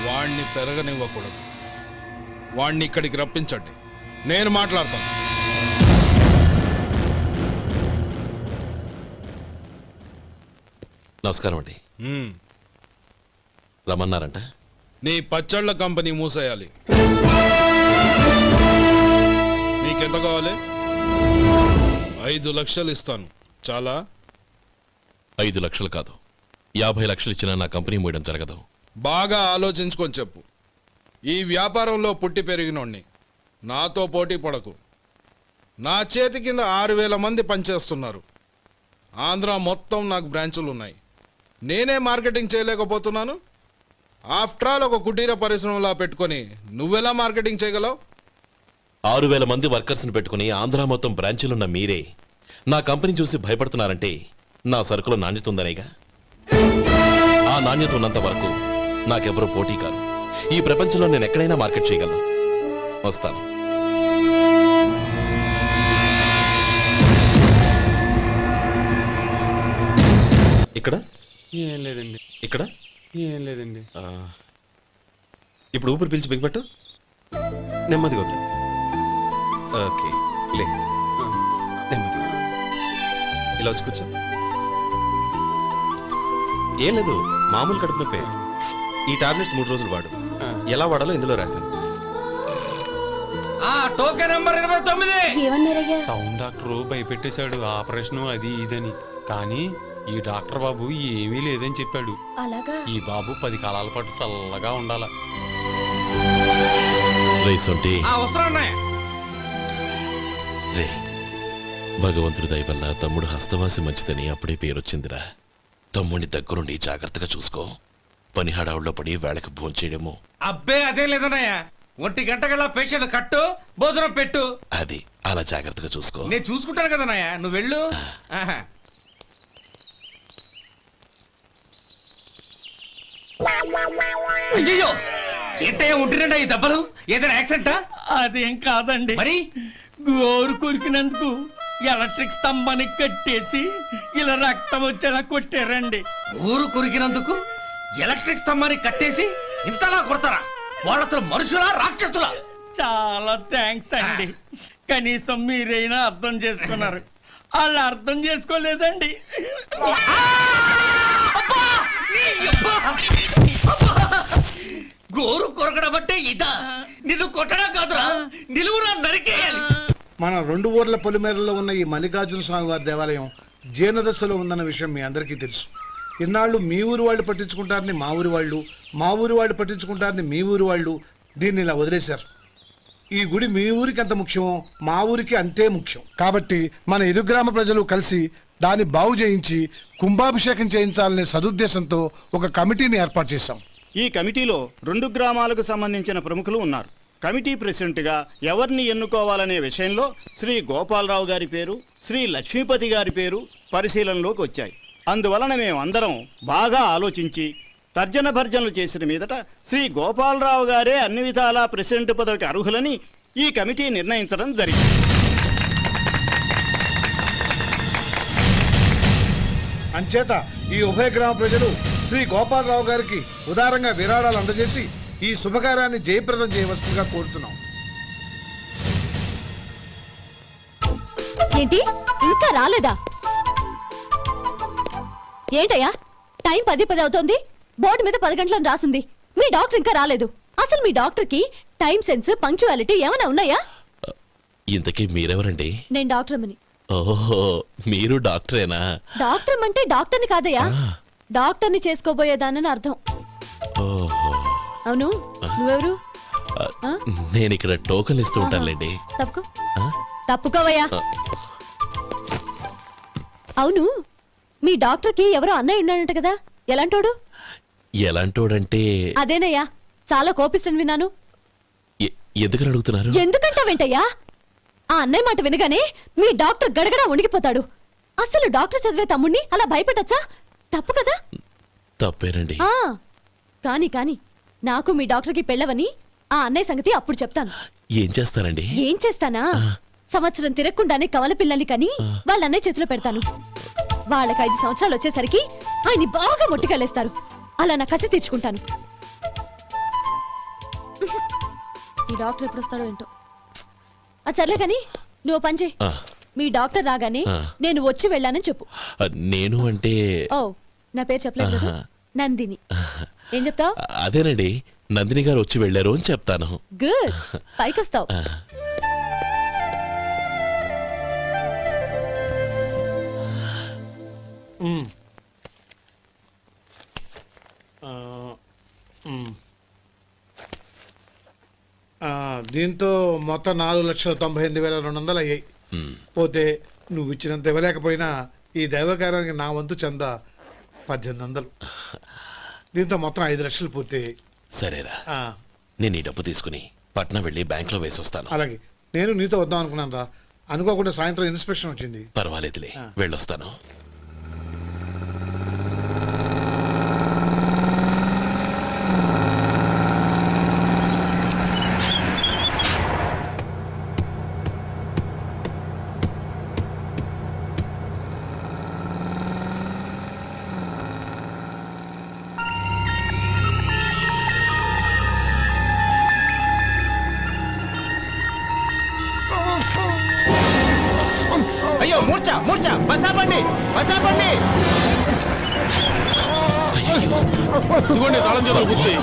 వాణ్ణి పెరగనివ్వకూడదు. వాణ్ణి ఇక్కడికి రప్పించండి, నేను మాట్లాడతాను. నమస్కారం అండి. రమ్మన్నారంట? నీ పచ్చళ్ళ కంపెనీ మూసేయాలి. నీకెంత కావాలి? 5 లక్షలు ఇస్తాను. చాలా? 5 లక్షలు కాదు, 50 లక్షలు ఇచ్చినా నా కంపెనీ మూయడం జరగదు. బాగా ఆలోచించుకొని చెప్పు. ఈ వ్యాపారంలో పుట్టి పెరిగినోణ్ణి, నాతో పోటీ పడకు. నా చేతి కింద 6,000 మంది పనిచేస్తున్నారు. ఆంధ్ర మొత్తం నాకు బ్రాంచులు ఉన్నాయి. నేనే మార్కెటింగ్ చేయలేకపోతున్నాను. ఆఫ్టర్ ఆల్ ఒక కుటీర పరిశ్రమలా పెట్టుకొని నువ్వెలా మార్కెటింగ్ చేయగలవు? 6,000 మంది వర్కర్స్ని పెట్టుకుని ఆంధ్ర మొత్తం బ్రాంచీలున్న మీరే నా కంపెనీ చూసి భయపడుతున్నారంటే నా సరుకులో నాణ్యత ఉందనేగా. ఆ నాణ్యత ఉన్నంత వరకు నాకెవరూ పోటీ కాదు. ఈ ప్రపంచంలో నేను ఎక్కడైనా మార్కెట్ చేయగలను. వస్తాను. ఇక్కడ ఏం లేదండి. ఇక్కడ ఏం లేదండి. ఇప్పుడు ఊపిరి పీల్చి బిగ్బట్టు, నెమ్మదిగా వదిలే. ఓకే, లే, నెమ్మదిగా ఇలా వచ్చి కూర్చో. ఏం లేదు, మామూలు కడుపు నొప్పే. ఈ టాబ్లెట్స్ 3 రోజులు వాడు. ఎలా వాడాలో ఇందులో రాశాను. Token number 29. ఏమన్నారయ్యా? టౌన్ డాక్టర్ భయపెట్టేశాడు, ఆపరేషన్ అది ఇదని. కానీ ఈ డాక్టర్ బాబు ఏమీ లేదని చెప్పాడు. అలాగా? ఈ బాబు 10 కాలాల పాటు చల్లగా ఉండాల. రే, భగవంతుడి దయ వల్ల తమ్ముడు హస్తవాసి మంచిదని అప్పుడే పేరొచ్చిందిరా. తమ్ముడిని దగ్గరుండి జాగ్రత్తగా చూసుకో. పని హడావుల్లో పడి వేళకి భోంచేయడము. అబ్బే అదే లేదన్నయ్య. 1 గంటకల్లా పేషెంట్ కట్టు, భోజనం పెట్టు. అది అలా జాగ్రత్తగా చూసుకో. నేను చూసుకుంటాను కదన్నయ్య, నువ్వు వెళ్ళు. అయ్యో, ఏంటయ్యా ఉంటున్నాడా ఈ దెబ్బలు? ఏదైనా యాక్సిడెంటా? అదేం కాదండి, మరి గోరు కొరికినందుకు ఎలక్ట్రిక్ స్తంభానికి కట్టేసి ఇలా రక్తం వచ్చేలా కొట్టారండి. ఊరు కొరికినందుకు ఎలక్ట్రిక్ స్తంభాన్ని కట్టేసి ఇంతలా కొడతారా? వాళ్ళ అసలు మనుషులా రాక్షసులా? చాలా థ్యాంక్స్ అండి, కనీసం మీరైనా అర్థం చేసుకున్నారు. వాళ్ళు అర్థం చేసుకోలేదండి. గోరు కొరకడం అంటే ఇదా? నిన్ను కొట్టడం కాదురా, నిలువురా నరికేయాలి. మన 2 ఊర్ల పొలిమేరలో ఉన్న ఈ మల్లికార్జున స్వామి వారి దేవాలయం జీర్ణదశలో ఉందన్న విషయం మీ అందరికీ తెలుసు. ఇన్నాళ్ళు మీ ఊరు వాళ్ళు పట్టించుకుంటారని మా ఊరి వాళ్ళు, మా ఊరి వాళ్ళు పట్టించుకుంటారని మీ ఊరి వాళ్ళు దీన్ని ఇలా వదిలేశారు. ఈ గుడి మీ ఊరికి ఎంత ముఖ్యమో మా ఊరికి అంతే ముఖ్యం. కాబట్టి మన ఇరు గ్రామ ప్రజలు కలిసి దాన్ని బాగు చేయించి కుంభాభిషేకం చేయించాలనే సదుద్దేశంతో ఒక కమిటీని ఏర్పాటు చేశాం. ఈ కమిటీలో 2 గ్రామాలకు సంబంధించిన ప్రముఖులు ఉన్నారు. కమిటీ ప్రెసిడెంట్గా ఎవరిని ఎన్నుకోవాలనే విషయంలో శ్రీ గోపాలరావు గారి పేరు, శ్రీ లక్ష్మీపతి గారి పేరు పరిశీలనలోకి వచ్చాయి. అందువలన మేమందరం బాగా ఆలోచించి తర్జన భర్జనలు చేసిన మీదట శ్రీ గోపాలరావు గారే అన్ని విధాలా ప్రెసిడెంట్ పదవికి అర్హులని ఈ కమిటీ నిర్ణయించడం జరిగింది. అంచేత ఈ ఉభయ గ్రామ ప్రజలు శ్రీ గోపాలరావు గారికి ఉదారంగా విరాళాలు అందజేసి ఈ శుభకార్యాన్ని జయప్రదం చేయవలసిందిగా కోరుతున్నాం. ఏంటి ఇంకా రాలేదా? ఏంటయ్యా టైం 10 అవుతోంది, బోర్డు మీద 10 గంటలను రాసింది, మీ డాక్టర్ ఇంకా రాలేదు. అసలు మీ డాక్టర్ కి టైం సెన్స్, పంక్చువాలిటీ ఏమైనా ఉన్నాయా? ఇంతకీ మీరెవరండి? నేను డాక్టర్ అమ్మని. ఓహో, మీరు డాక్టరేనా? డాక్టర్ అంటే డాక్టర్ని కాదయ్యా, డాక్టర్ని చేసుకోబోయేదానని అర్థం. ఓహో, అవును, నువ్వెవరు? నేను ఇక్కడ టోకన్ ఇస్తూ ఉంటానులేండి. తప్పుకో, తప్పుకోవయ్యా. అవును, మీ డాక్టర్ కి ఎవరో అన్నయ్య ఉన్నాడంట కదా, ఎలాంటోడు? ఎలాంటోడంటే అదేనయ్యా, చాలా కోపిస్తని విన్నాను. ఎందుకని అడుగుతున్నారు? ఎందుకంటా వెంటయ్యా, ఆ అన్నయ్య మాట వినగానే మీ డాక్టర్ గడగడా ఉణిగిపోతాడు. అసలు డాక్టర్ చదివే తమ్ముణ్ణి అలా భయపెట్టచ్చా? తప్పు కదా? తప్పేనండి. కాని కాని నాకు మీ డాక్టర్ కి పెళ్ళవని ఆ అన్నయ్య సంగతి అప్పుడు చెప్తాను. ఏం చేస్తానండి? ఏం చేస్తానా, సంవత్సరం తిరగకుండానే కవల పిల్లల్ని కని వాళ్ళ అన్నయ్య చేతిలో పెడతాను. వాళ్ళకి 5 సంవత్సరాలు వచ్చేసరికి ఆయన్ని బాగా మొట్టికెళ్ళేస్తారు. అలా నా కసి తీర్చుకుంటాను. ఈ డాక్టర్ ఎప్పుడు వస్తాడో ఏంటో. అది సర్లే కాని నువ్వు పని చేయి, మీ డాక్టర్ రాగానే నేను వచ్చి వెళ్ళానని చెప్పు. నేను అంటే ఓ, నా పేరు చెప్పలేదు కదా, నందిని. ఏం చెప్తావు? అదేనండి, నందిని గారు వచ్చి వెళ్ళారు అని చెప్తాను. గుడ్, పైకొస్తావు. దీంతో మొత్తం 4,98,200 అయ్యాయి. పోతే నువ్వు ఇచ్చినంత ఇవ్వలేకపోయినా ఈ దైవకార్యానికి నా వంతు చందా 1800. దీంతో మొత్తం 5 లక్షలు పూర్తయ్యాయి. సరేరా, నేను ఈ డబ్బు తీసుకుని పట్నం వెళ్ళి బ్యాంక్ లో వేసొస్తాను. అలాగే, నేను నీతో వద్దాం అనుకున్నాను రా, అనుకోకుండా సాయంత్రం ఇన్స్పెక్షన్ వచ్చింది. పర్వాలేదులే, వెళ్ళొస్తాను. అయ్యో, మూర్ఛ మూర్ఛ, బసాపండి బసాపండి. ఇదిగోండి తాళం చేతులు గుర్తి,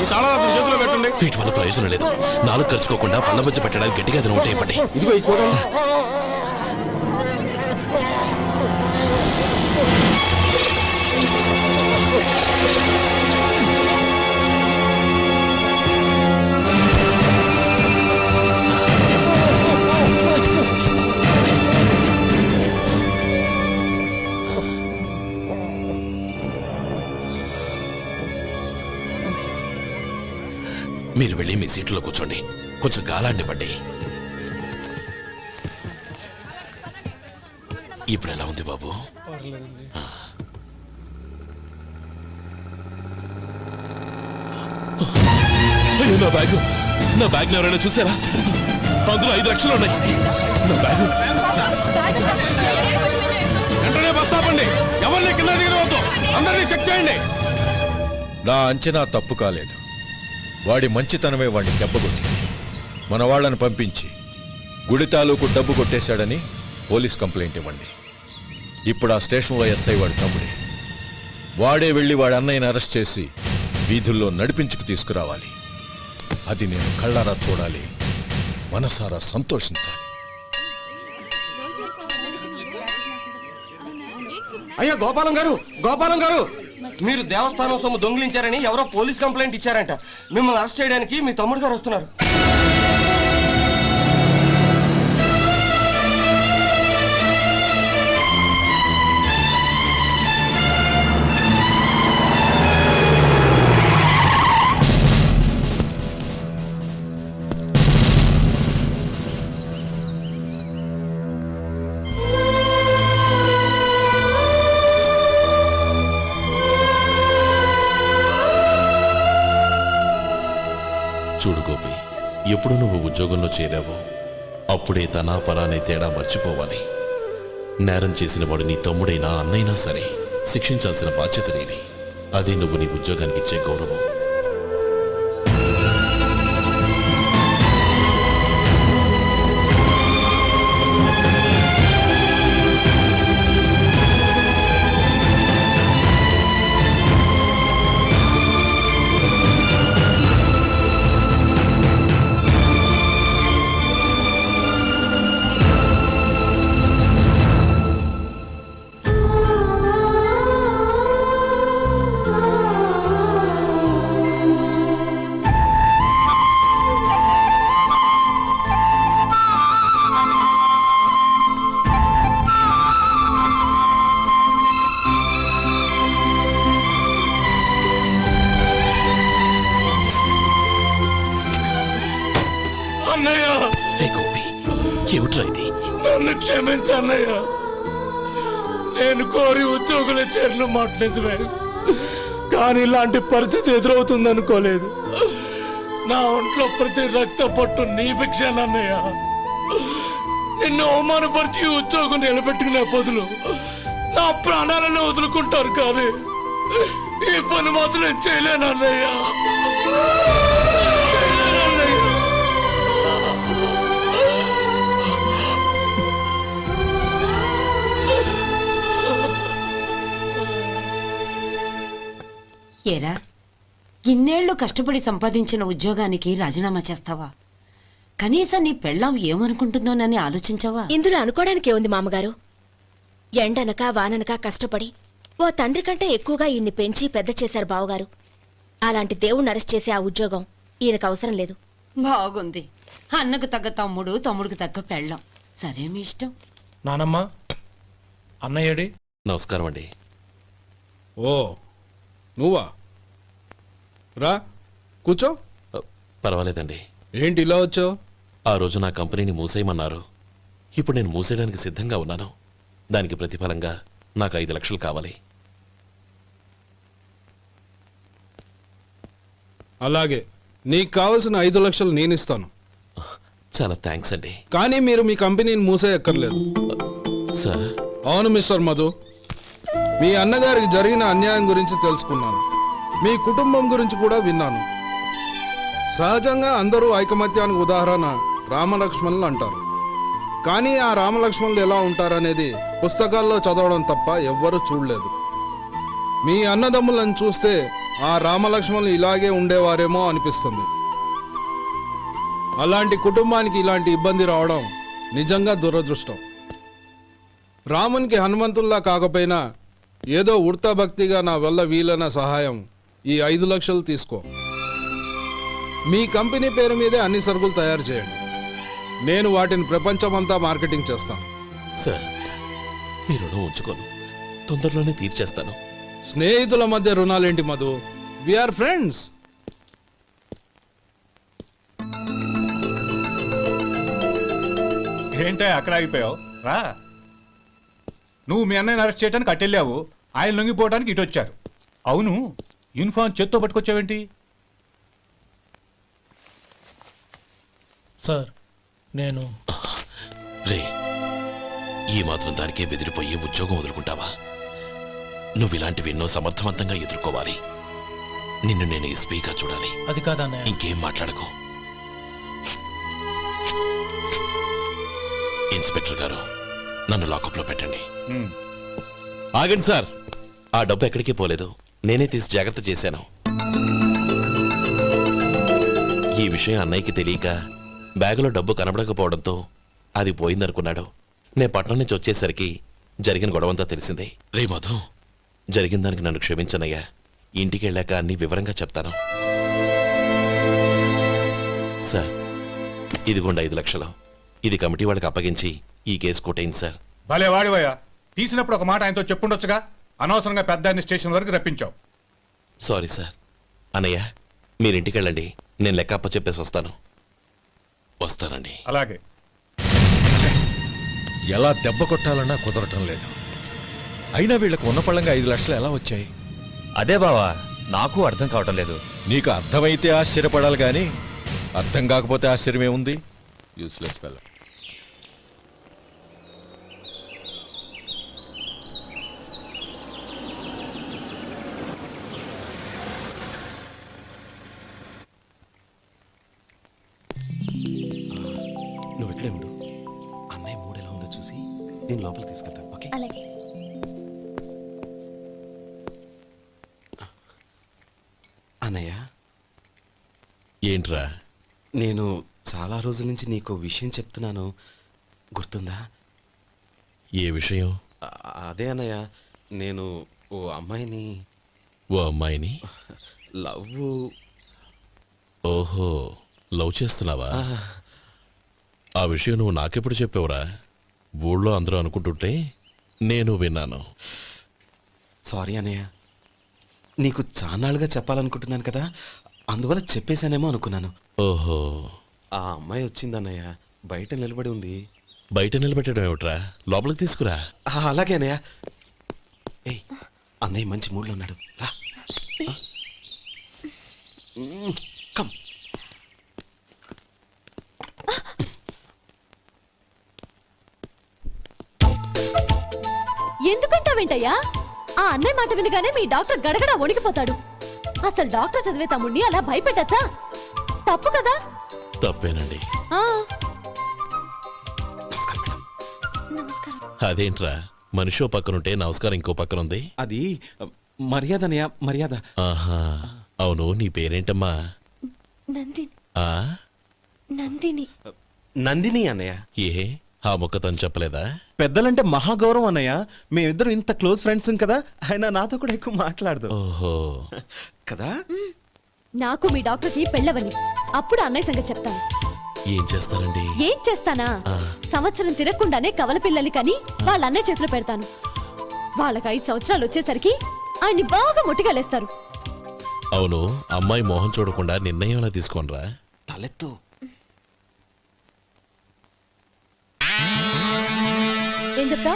ఈ తాళాలు చేతిలో పెట్టండి. వీటి వల్ల ప్రయోజనం లేదు. 4 ఖర్చుకోకుండా పళ్ళ మధ్య పెట్టడానికి గట్టిగా అది ఉంటే ఇవ్వండి. ఇదిగో ఇది చూడండి. మీరు వెళ్ళి మీ సీట్లో కూర్చోండి, కొంచెం గాలాండివ్వండి. ఇప్పుడు ఎలా ఉంది బాబు? అయ్యో, నా బ్యాగ్ ఎవరైనా చూసారా? అందులో 5 లక్షలు ఉన్నాయి. నా బ్యాగ్ వెంటనే బస్ ఆపండి, ఎవరిని కింద దిగవద్దు, అందరినీ చెక్ చేయండి. నా అంచనా తప్పు కాలేదు. వాడి మంచితనమే వాడిని దెబ్బకొట్టి మన వాళ్ళని పంపించి గుడి తాలూకు డబ్బు కొట్టేశాడని పోలీస్ కంప్లైంట్ ఇవ్వండి. ఇప్పుడు ఆ స్టేషన్లో ఎస్ఐ వాడి తమ్ముడే. వాడే వెళ్ళి వాడి అన్నయ్యని అరెస్ట్ చేసి వీధుల్లో నడిపించుకు తీసుకురావాలి. అది నేను కళ్ళారా చూడాలి, మనసారా సంతోషించాలి. అయ్యా గోపాలం గారు, గోపాలం గారు, మీరు దేవస్థానం సొమ్ము దొంగిలించారని ఎవరో పోలీస్ కంప్లైంట్ ఇచ్చారంట. మిమ్మల్ని అరెస్ట్ చేయడానికి మీ తమ్ముడు గారు వస్తున్నారు. చూడు గోపి, ఎప్పుడు నువ్వు ఉద్యోగంలో చేరావో అప్పుడే తనా పరానే తేడా మర్చిపోవాలి. నేరం చేసిన వాడు నీ తమ్ముడైనా అన్నైనా సరే శిక్షించాల్సిన బాధ్యత నీది. అదే నువ్వు నీ ఉద్యోగానికి ఇచ్చే గౌరవం. ఏమిట్రా ఇది? నన్ను క్షమించు అన్నయ్య. నేను కోరి ఉద్యోగుల చేరిన మాట నిజమే, కానీ ఇలాంటి పరిస్థితి ఎదురవుతుంది అనుకోలేదు. నా ఒంట్లో ప్రతి రక్త పట్టు నీ భిక్షానన్నయ్య. నిన్ను అవమానపరిచి ఉద్యోగం నిలబెట్టుకునే బదులు నా ప్రాణాలను వదులుకుంటారు, కానీ ఈ పని మాత్రం నేను చేయలేనన్నయ్య. ఏరా, ఇన్నేళ్లు కష్టపడి సంపాదించిన ఉద్యోగానికి రాజీనామా చేస్తావా? కనీసం నీ పెళ్ళాం ఏమనుకుంటుందోనని ఆలోచించావా? ఇందులో అనుకోవడానికి ఉంది మామగారు. ఎండనక వాననక కష్టపడి ఓ తండ్రి కంటే ఎక్కువగా ఈయన్ని పెంచి పెద్ద చేశారు బావగారు. అలాంటి దేవుణ్ణి అరెస్ట్ చేసే ఆ ఉద్యోగం ఈయనకు అవసరం లేదు. బాగుంది. అన్నకు తగ్గ తమ్ముడు, తమ్ముడికి తగ్గ పెళ్ళాం. సరే, మీ ఇష్టం. నానమ్మ, అన్నయ్యడి. నమస్కారం అండి. ఓ నువ్వా? రా కూర్చో. పర్వాలేదండి. ఏంటి ఇలా వచ్చావు? ఆ రోజు నా కంపెనీని మూసేయమన్నారు. ఇప్పుడు నేను మూసేయడానికి సిద్ధంగా ఉన్నాను. దానికి ప్రతిఫలంగా నాకు 5 లక్షలు కావాలి. అలాగే, నీకు కావలసిన 5 లక్షలు నేను ఇస్తాను. చాలా థ్యాంక్స్ అండి. కానీ మీరు మీ కంపెనీని మూసేయక్కర్లేదు. సార్? అవును మిస్టర్ మధు, మీ అన్నగారికి జరిగిన అన్యాయం గురించి తెలుసుకున్నాను. మీ కుటుంబం గురించి కూడా విన్నాను. సహజంగా అందరూ ఐకమత్యానికి ఉదాహరణ రామలక్ష్మణులు అంటారు. కానీ ఆ రామలక్ష్మణులు ఎలా ఉంటారనేది పుస్తకాల్లో చదవడం తప్ప ఎవ్వరూ చూడలేదు. మీ అన్నదమ్ములను చూస్తే ఆ రామలక్ష్మణులు ఇలాగే ఉండేవారేమో అనిపిస్తుంది. అలాంటి కుటుంబానికి ఇలాంటి ఇబ్బంది రావడం నిజంగా దురదృష్టం. రామునికి హనుమంతుల్లా కాకపోయినా ఏదో ఉడతా భక్తిగా నా వల్ల వీలైన సహాయం ఈ 5 లక్షలు తీసుకో. మీ కంపెనీ పేరు మీదే అన్ని సరుకులు తయారు చేయండి. నేను వాటిని ప్రపంచమంతా మార్కెటింగ్ చేస్తాను. సార్, మీ రుణం ఉంచుకోను, తొందరలోనే తీర్చేస్తాను. స్నేహితుల మధ్య రుణాలేంటి మధు? We are friends. ఏంటే అక్కడ ఆగిపోయావు? రా. నువ్వు మీ అన్నయ్యని అరెస్ట్ చేయడానికి అట్టెళ్ళావు, ఆయన లొంగిపోవడానికి ఇటు వచ్చారు. అవును, యూనిఫామ్ చేత్తో పట్టుకొచ్చావేంటి? సార్, నేను రే, ఈ మాత్రం దానికే బెదిరిపోయి ఉద్యోగం వదులుకుంటావా? నువ్వు ఇలాంటివి ఎన్నో సమర్థవంతంగా ఎదుర్కోవాలి. నిన్ను నేను ఎస్పీగా చూడాలి. అది కాదన్నయ్య. ఇంకేం మాట్లాడకు. ఇన్స్పెక్టర్ గారు, నన్ను లాకప్లో పెట్టండి. ఆగండి సార్, ఆ డబ్బు ఎక్కడికి పోలేదు, నేనే తీసి జాగ్రత్త చేశాను. ఈ విషయం అన్నయ్యకి తెలియక బ్యాగులో డబ్బు కనబడకపోవడంతో అది పోయిందనుకున్నాడు. నేను పట్నం నుంచి వచ్చేసరికి జరిగిన గొడవంతా తెలిసిందే. రే మధు, జరిగిన దానికి నన్ను క్షమించనయ్యా. ఇంటికి వెళ్ళాక అన్ని వివరంగా చెప్తాను. సార్, ఇదిగోండి 5 లక్షలు. ఇది కమిటీ వాళ్ళకి అప్పగించి ఈ కేసు కొట్టేయండి సార్. భలే వాడివయ్యా, తీసినప్పుడు ఒక మాట ఆయనతో చెప్పుండొచ్చుగా. అనవసరంగా పెద్ద ఆయన స్టేషన్ వరకు రప్పించావు. Sorry sir. అన్నయ్య, మీరింటికి వెళ్ళండి, నేను లెక్క అప్ప చెప్పేసి వస్తానండి. అలాగే. ఎలా దెబ్బ కొట్టాలన్నా కుదరటం లేదు. అయినా వీళ్ళకు ఉన్న పళ్ళంగా 5 లక్షలు ఎలా వచ్చాయి? అదే బావా, నాకు అర్థం కావటం లేదు. నీకు అర్థమైతే ఆశ్చర్యపడాలి కానీ అర్థం కాకపోతే ఆశ్చర్యమేముంది? Useless fellow. నువ్వు ఇక్కడే ఉండు. అన్నయ్య మూడు ఎలా ఉందో చూసి నేను లోపల తీసుకెళ్తాను. ఓకే? అలాగే. అన్నయ్య, ఏంట్రా? నేను చాలా రోజుల నుంచి నీకు విషయం చెప్తున్నాను, గుర్తుందా? ఏ విషయం? అదే అన్నయ్య, నేను ఓ అమ్మాయిని లవ్. ఓహో, లవ్ చేస్తున్నావా? ఆ విషయం నువ్వు నాకెప్పుడు చెప్పావురా? ఊళ్ళో అందరూ అనుకుంటుంటే నేను విన్నాను. సారీ అన్నయ్య, నీకు చాన్నాళ్ళుగా చెప్పాలనుకుంటున్నాను కదా, అందువల్ల చెప్పేశానేమో అనుకున్నాను. ఓహో, ఆ అమ్మాయి వచ్చిందన్నయ్య, బయట నిలబడి ఉంది. బయట నిలబెట్టడం ఏమిట్రా? లోపలికి తీసుకురా. అలాగే అన్నయ్య. ఏయ్, అన్నయ్య మంచి మూడ్లో ఉన్నాడు, రా. కమ్. ఎందుకంటావేంటయ్యా? ఆ అన్నయ్య మాట వినగానే మీ డాక్టర్ గడగడ వణికిపోతాడు. అసలు డాక్టర్ చదివే తమ్ముడిని అలా భయపెట్టచ్చా? తప్పు కదా? తప్పేనండి. నమస్కారం. అదేంట్రా, మనిషో పక్కనుంటే నమస్కారం ఇంకో పక్కనుంది? అది మర్యాద అన్నయ్య, మర్యాద. ఆహా, అవును, నీ పేరేంటమ్మా? నందిని. ఆ, నందిని. నందిని అన్నయ్య. ఏ, ఆ మొక్క తను చెప్పలేదా? పెద్దలంటే మహాగౌరవం అన్నయ్య, మేమిద్దరం ఇంత క్లోజ్ ఫ్రెండ్స్ కదా, ఆయన నాతో కూడా ఎక్కువ మాట్లాడదు. ఓహో కదా. నాకు మీ డాక్టర్కి పెళ్ళవని, అప్పుడు అన్నయ్య సంగతి చెప్తాను. ఏం చేస్తారండి? ఏం చేస్తానా? సంవత్సరం తిరగకుండానే కవల పిల్లల్ని కని వాళ్ళ అన్నయ్య చేతిలో పెడతాను. వాళ్ళకి 5 సంవత్సరాలు వచ్చేసరికి ఆయన్ని బాగా ముట్టిగలేస్తారు. అవును, అమ్మాయి మోహం చూడకుండా నిర్ణయం ఎలా తీసుకోనరా? తలెత్తు. ఏం చెప్తా?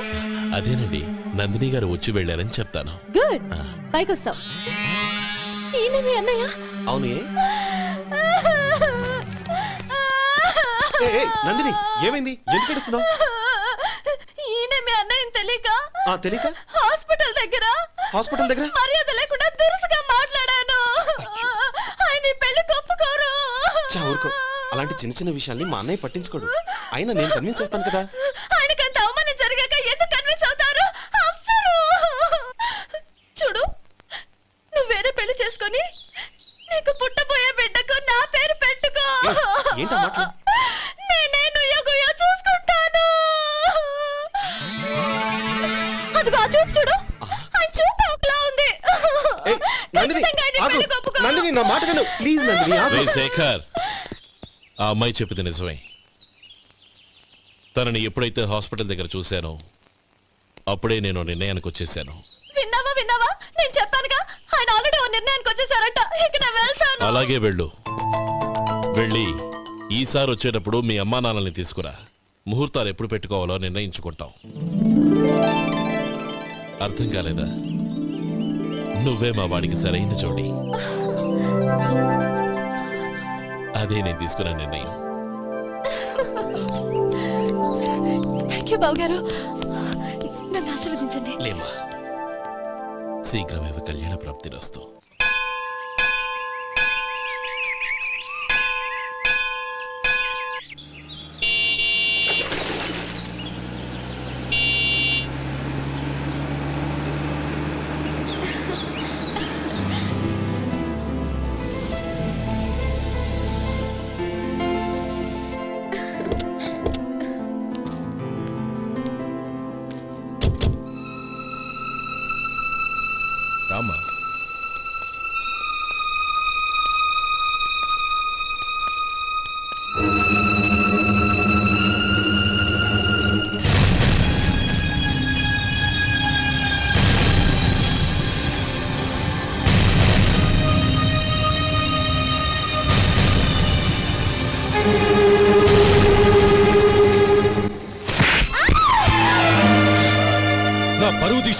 అదేనండి, నందిని గారు వచ్చి వెళ్ళారని చెప్తాను. గుడ్, పైకొస్తావు. ఈయన మీ అన్నయ్య? అవునే. నందిని, ఏమైంది? ఎందుకు ఏడుస్తున్నావు? ఈయన మీ అన్నయ్యని తెలియక తెలియక హాస్పిటల్ దగ్గర మర్యాద లేకుండా దురుసుగా మాట్లాడాను. ఆయన ఈ పెళ్లి ఒప్పుకోరు. ఊరుకో, అలాంటి చిన్న చిన్న విషయాల్ని మా అన్నయ్య పట్టించుకోడు. అయినా నేను కన్విన్స్ చేస్తాను కదా. ఆయనకంత అవమానం జరిగాక ఎందుకు కన్విన్స్ అవుతారు? అవ్వరు. చూడు, నువ్వు వేరే పెళ్లి చేసుకొని నీకు పుట్టబోయే బిడ్డకు నా పేరు పెట్టుకో. ఏంటా మాటలు? నేనే నుయ్యగుయ్యో చూసుకుంటాను. అదిగో ఆ చూపు చూడు, ఆ చూపు ఒకలా ఉంది. నందిని, నా మాట విను ప్లీజ్. నందిని, రేయ్ శేఖర్, ఆ అమ్మాయి చెప్పింది నిజమే. తనని ఎప్పుడైతే హాస్పిటల్ దగ్గర చూశానో అప్పుడే నేను నిర్ణయానికి వచ్చేసాను. విన్నావా? నేను చెప్పానుగా, ఆయన ఆల్రెడీ ఓ నిర్ణయానికి వచ్చేసారట. ఇక నేను వెళ్తాను. అలాగే వెళ్ళు. వెళ్ళి ఈసారి వచ్చేటప్పుడు మీ అమ్మా నాన్నల్ని తీసుకురా. ముహూర్తాలు ఎప్పుడు పెట్టుకోవాలో నిర్ణయించుకుంటాం. అర్థం కాలేదా? నువ్వే మా వాడికి సరైన జోడి. అదే నేను తీసుకున్న నిర్ణయం. థాంక్యూ బావగారు, నన్ను ఆశీర్వదించండి. లేమా, శీఘ్రమేవ కళ్యాణ ప్రాప్తిరస్తు.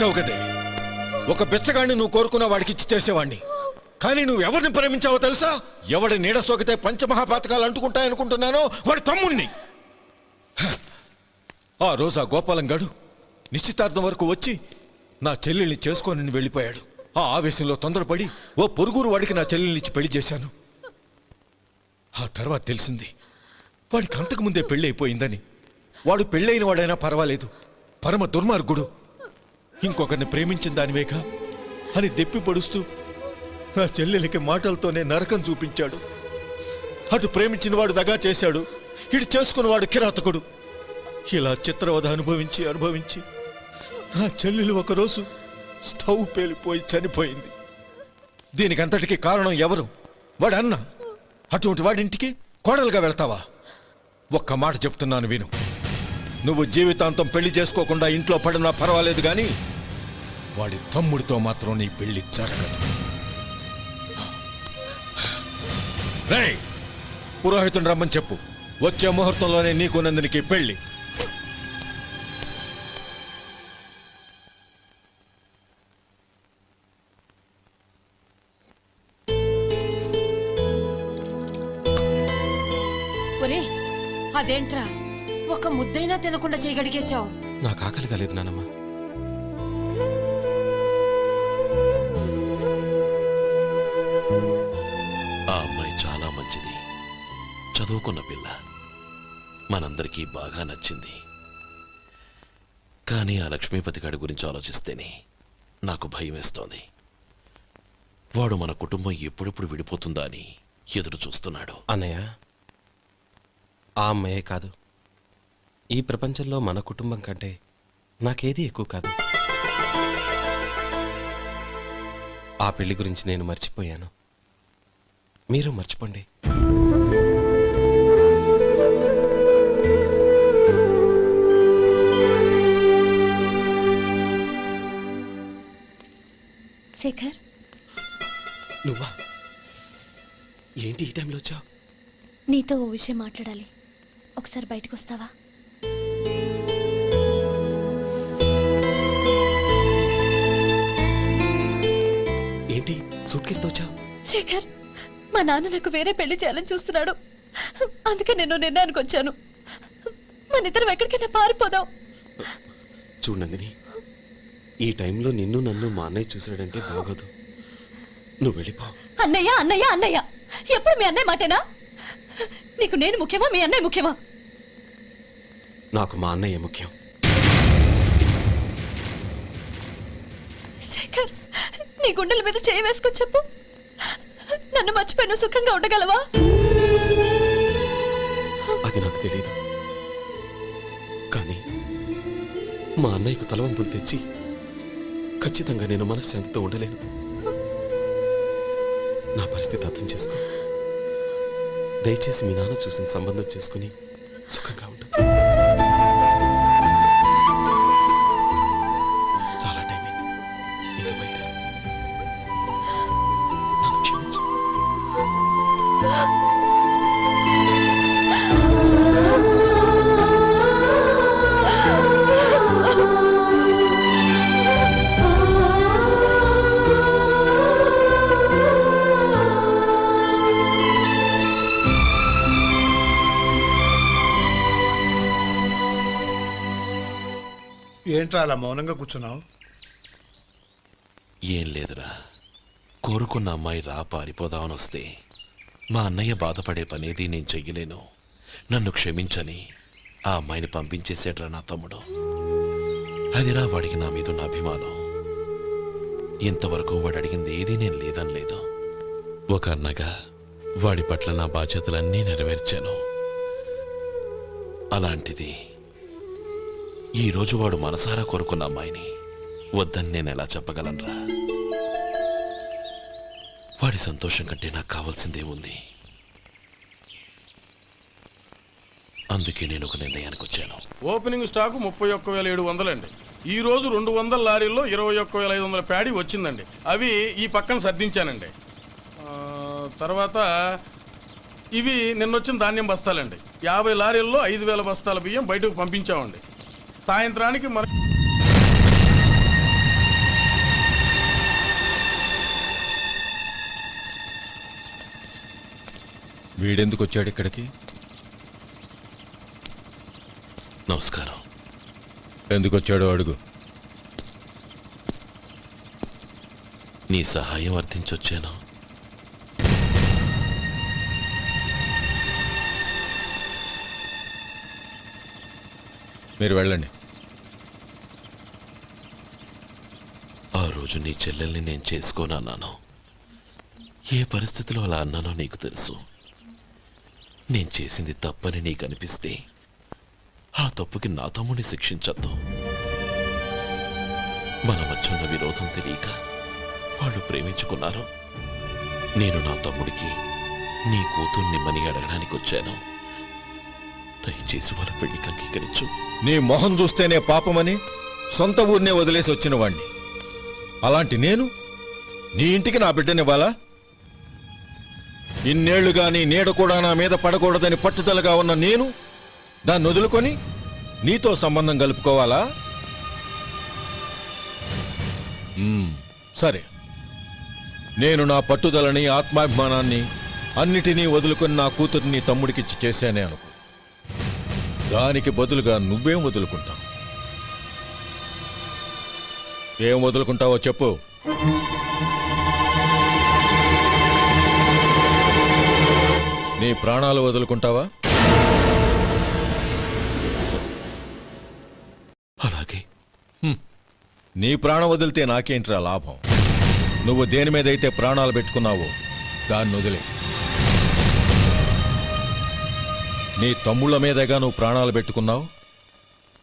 చేసావు కదే. ఒక బిచ్చగాడిని నువ్వు కోరుకున్న వాడికి ఇచ్చి చేసేవాడిని. కానీ నువ్వు ఎవరిని ప్రేమించావో తెలుసా? ఎవడి నీడ సోకితే పంచమహాపాతకాలు అంటుకుంటాయనుకుంటున్నానో వాడి తమ్ముణ్ణి. ఆ రోజు ఆ గోపాలం గాడు నిశ్చితార్థం వరకు వచ్చి నా చెల్లెల్ని చేసుకొని వెళ్ళిపోయాడు. ఆ ఆవేశంలో తొందరపడి ఓ పొరుగురు వాడికి నా చెల్లెల్నిచ్చి పెళ్లి చేశాను. ఆ తర్వాత తెలిసింది వాడికి అంతకు ముందే పెళ్లి అయిపోయిందని. వాడు పెళ్ళైన వాడైనా పర్వాలేదు, పరమ దుర్మార్గుడు. ఇంకొకరిని ప్రేమించిన దానివేగా అని దెప్పి పొడుస్తూ నా చెల్లెలికి మాటలతోనే నరకం చూపించాడు. అటు ప్రేమించిన వాడు దగా చేశాడు, ఇటు చేసుకున్నవాడు కిరాతకుడు. ఇలా చిత్రవధ అనుభవించి అనుభవించి నా చెల్లెలు ఒకరోజు స్టవ్ పేలిపోయి చనిపోయింది. దీనికంతటికి కారణం ఎవరు? వాడు అన్న. అటువంటి వాడింటికి కోడలుగా వెళ్తావా? ఒక్క మాట చెప్తున్నాను విను. నువ్వు జీవితాంతం పెళ్లి చేసుకోకుండా ఇంట్లో పడినా పర్వాలేదు, కానీ వాడి తమ్ముడితో మాత్రం నీ పెళ్లి జరగదు. రేయ్, పురోహితుని రమ్మని చెప్పు. వచ్చే ముహూర్తంలోనే నీకు నందినికి పెళ్లి. ఒరే, అదేంట్రా ఒక ముద్దైనా తినకుండా చేయగడిగేశావు? నాకు ఆకలి కాలేదు నానమ్మ. ఆ అమ్మాయి చాలా మంచిది, చదువుకున్న పిల్ల, మనందరికీ బాగా నచ్చింది. కానీ ఆ లక్ష్మీపతి గారి గురించి ఆలోచిస్తేనే నాకు భయం వేస్తోంది. వాడు మన కుటుంబం ఎప్పుడెప్పుడు విడిపోతుందా అని ఎదురు చూస్తున్నాడు. అన్నయ్య, ఆ అమ్మాయే కాదు, ఈ ప్రపంచంలో మన కుటుంబం కంటే నాకేది ఎక్కువ కాదు. ఆ పెళ్లి గురించి నేను మర్చిపోయాను, మీరు మర్చిపోండి. శేఖర్, నువ్వా? ఏంటి ఈ టైంలో వచ్చావు? నీతో ఓ విషయం మాట్లాడాలి. ఒకసారి బయటకు వస్తావా? ఏంటి సూట్ కేసుతో వచ్చావు? శేఖర్, మా నాన్న నాకు వేరే పెళ్లి చేయాలని చూస్తున్నాడు. అందుకే నేను నిర్ణయానికి వచ్చాను. మన ఇద్దరం ఎక్కడికైనా పారిపోదాం. చూడు నందిని, ఈ టైంలో నిన్ను నన్ను మా అన్నయ్య చూసాడంటే బాగోదు. నువ్వు వెళ్ళిపో. అన్నయ్య అన్నయ్య అన్నయ్య, ఎప్పుడు మీ అన్నయ్య మాటేనా? నీకు నేను ముఖ్యమా, మీ అన్నయ్య ముఖ్యమా? నాకు మా అన్నయ్య ముఖ్యం. శేఖర్, నీ గుండెల మీద చేయి వేసుకొని చెప్పు, నన్ను మర్చిపోయి సుఖంగా ఉండగలవా? అది నాకు తెలియదు, కానీ మా అన్నయ్యకు తలవంపులు తెచ్చి ఖచ్చితంగా నేను మనశ్శాంతితో ఉండలేను. నా పరిస్థితి అర్థం చేసుకో. దయచేసి మీ నాన్న చూసిన సంబంధం చేసుకుని సుఖంగా ఉండు. చాలా టైం అయింది, ఇంకా బయలుదేరు. నన్ను క్షమించు. ఏంట్రా అలా మౌనంగా కూర్చున్నావు? ఏం లేదురా, కోరుకున్న అమ్మాయి రా పారిపోదామని వస్తే మా అన్నయ్య బాధపడే పనేది నేను చెయ్యలేను. నన్ను క్షమించని ఆ అమ్మాయిని పంపించేసేట్రా నా తమ్ముడు. అదిరా వాడికి నా మీద ఉన్న అభిమానం. ఇంతవరకు వాడు అడిగింది ఏదీ నేను లేదని లేదు. ఒక అన్నగా వాడి పట్ల నా బాధ్యతలన్నీ నెరవేర్చాను. అలాంటిది ఈరోజు వాడు మనసారా కోరుకున్న అమ్మాయిని వద్దని నేను ఎలా చెప్పగలనురా? వాడి సంతోషం కంటే నాకు కావాల్సిందే ఉంది. అందుకే నేను ఒక నిర్ణయానికి వచ్చాను. ఓపెనింగ్ స్టాకు 31,700 అండి. ఈ రోజు 200 లారీల్లో 21,500 ప్యాడీ వచ్చిందండి. అవి ఈ పక్కన సర్దించానండి. తర్వాత ఇవి నిన్నొచ్చిన ధాన్యం బస్తాలండి. 50 లారీల్లో 5,000 బస్తాల బియ్యం బయటకు పంపించామండి. సాయంత్రానికి మన వీడెందుకు వచ్చాడు ఇక్కడికి? నమస్కారం. ఎందుకు వచ్చాడో అడుగు. నీ సహాయం అర్థించొచ్చాను. మీరు వెళ్ళండి. ఆ రోజు నీ చెల్లెల్ని నేను చేసుకోనన్నాను. ఏ పరిస్థితిలో అలా అన్నానో నీకు తెలుసు. నేను చేసింది తప్పని నీకు అనిపిస్తే ఆ తప్పుకి నా తమ్ముడిని శిక్షించద్దు. మన మధ్య ఉన్న విరోధం తెలియక వాళ్ళు ప్రేమించుకున్నారు. నేను నా తమ్ముడికి నీ కూతుర్నిమ్మని అడగడానికి వచ్చాను. దయచేసి వాళ్ళ పెళ్లికి అంగీకరించు. నీ మొహం చూస్తేనే పాపమని సొంత ఊరినే వదిలేసి వచ్చిన వాణ్ణి. అలాంటి నేను నీ ఇంటికి నా బిడ్డనివ్వాలా? ఇన్నేళ్లుగా నీ నీడ కూడా నా మీద పడకూడదని పట్టుదలగా ఉన్న నేను దాన్ని వదులుకొని నీతో సంబంధం కలుపుకోవాలా? సరే, నేను నా పట్టుదలని ఆత్మాభిమానాన్ని అన్నిటినీ వదులుకొని నా కూతుర్ని తమ్ముడికిచ్చి చేశానే అనుకో. దానికి బదులుగా నువ్వేం వదులుకుంటావు? ఏం వదులుకుంటావో చెప్పు. నీ ప్రాణాలు వదులుకుంటావా? అలాగే. నీ ప్రాణం వదిలితే నాకేంట్రా లాభం? నువ్వు దేని మీదైతే ప్రాణాలు పెట్టుకున్నావో దాన్ని వదిలే. నీ తమ్ముళ్ళ మీదగా నువ్వు ప్రాణాలు పెట్టుకున్నావు.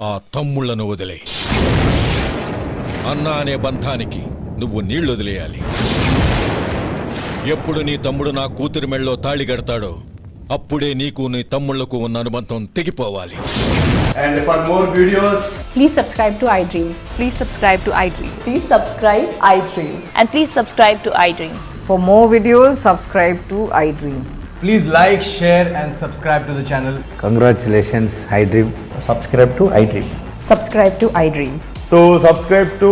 ఆ తమ్ముళ్లను వదిలే. అన్న అనే బంధానికి నువ్వు నీళ్లు వదిలేయాలి. ఎప్పుడు నీ తమ్ముడు నా కూతురి మెళ్ళలో తాళి కడతాడో అప్పుడే నీకు నీ తమ్ముళ్లకు ఉన్న అనుబంధం తెగిపోవాలి. And for more videos, please subscribe to iDream. Please subscribe to iDream. Please subscribe iDream. And please subscribe to iDream. For more videos, subscribe to iDream. please like, share and subscribe to the channel. Congratulations, iDream. Subscribe to iDream. Subscribe to iDream. So subscribe to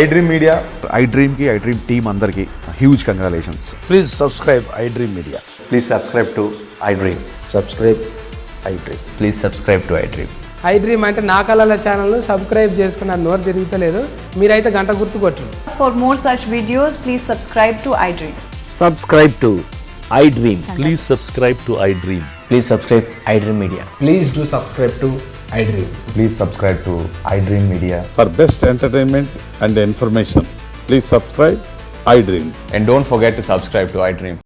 iDream Media. iDream ki iDream team andarki huge congratulations. Please subscribe iDream Media. Please subscribe to iDream. Subscribe iDream. Please subscribe to iDream. iDream అంటే నా కళల ఛానల్ను subscribe చేసుకున్న నోరు తిరుగుతలేదు. మీరైతే గంట గుర్తు కొట్టండి. For more such videos, please subscribe to iDream. Subscribe to iDream. Please subscribe to iDream. Please subscribe iDream Media. Please do subscribe to iDream. Please subscribe to iDream Media. For best entertainment and information, please subscribe iDream. And don't forget to subscribe to iDream.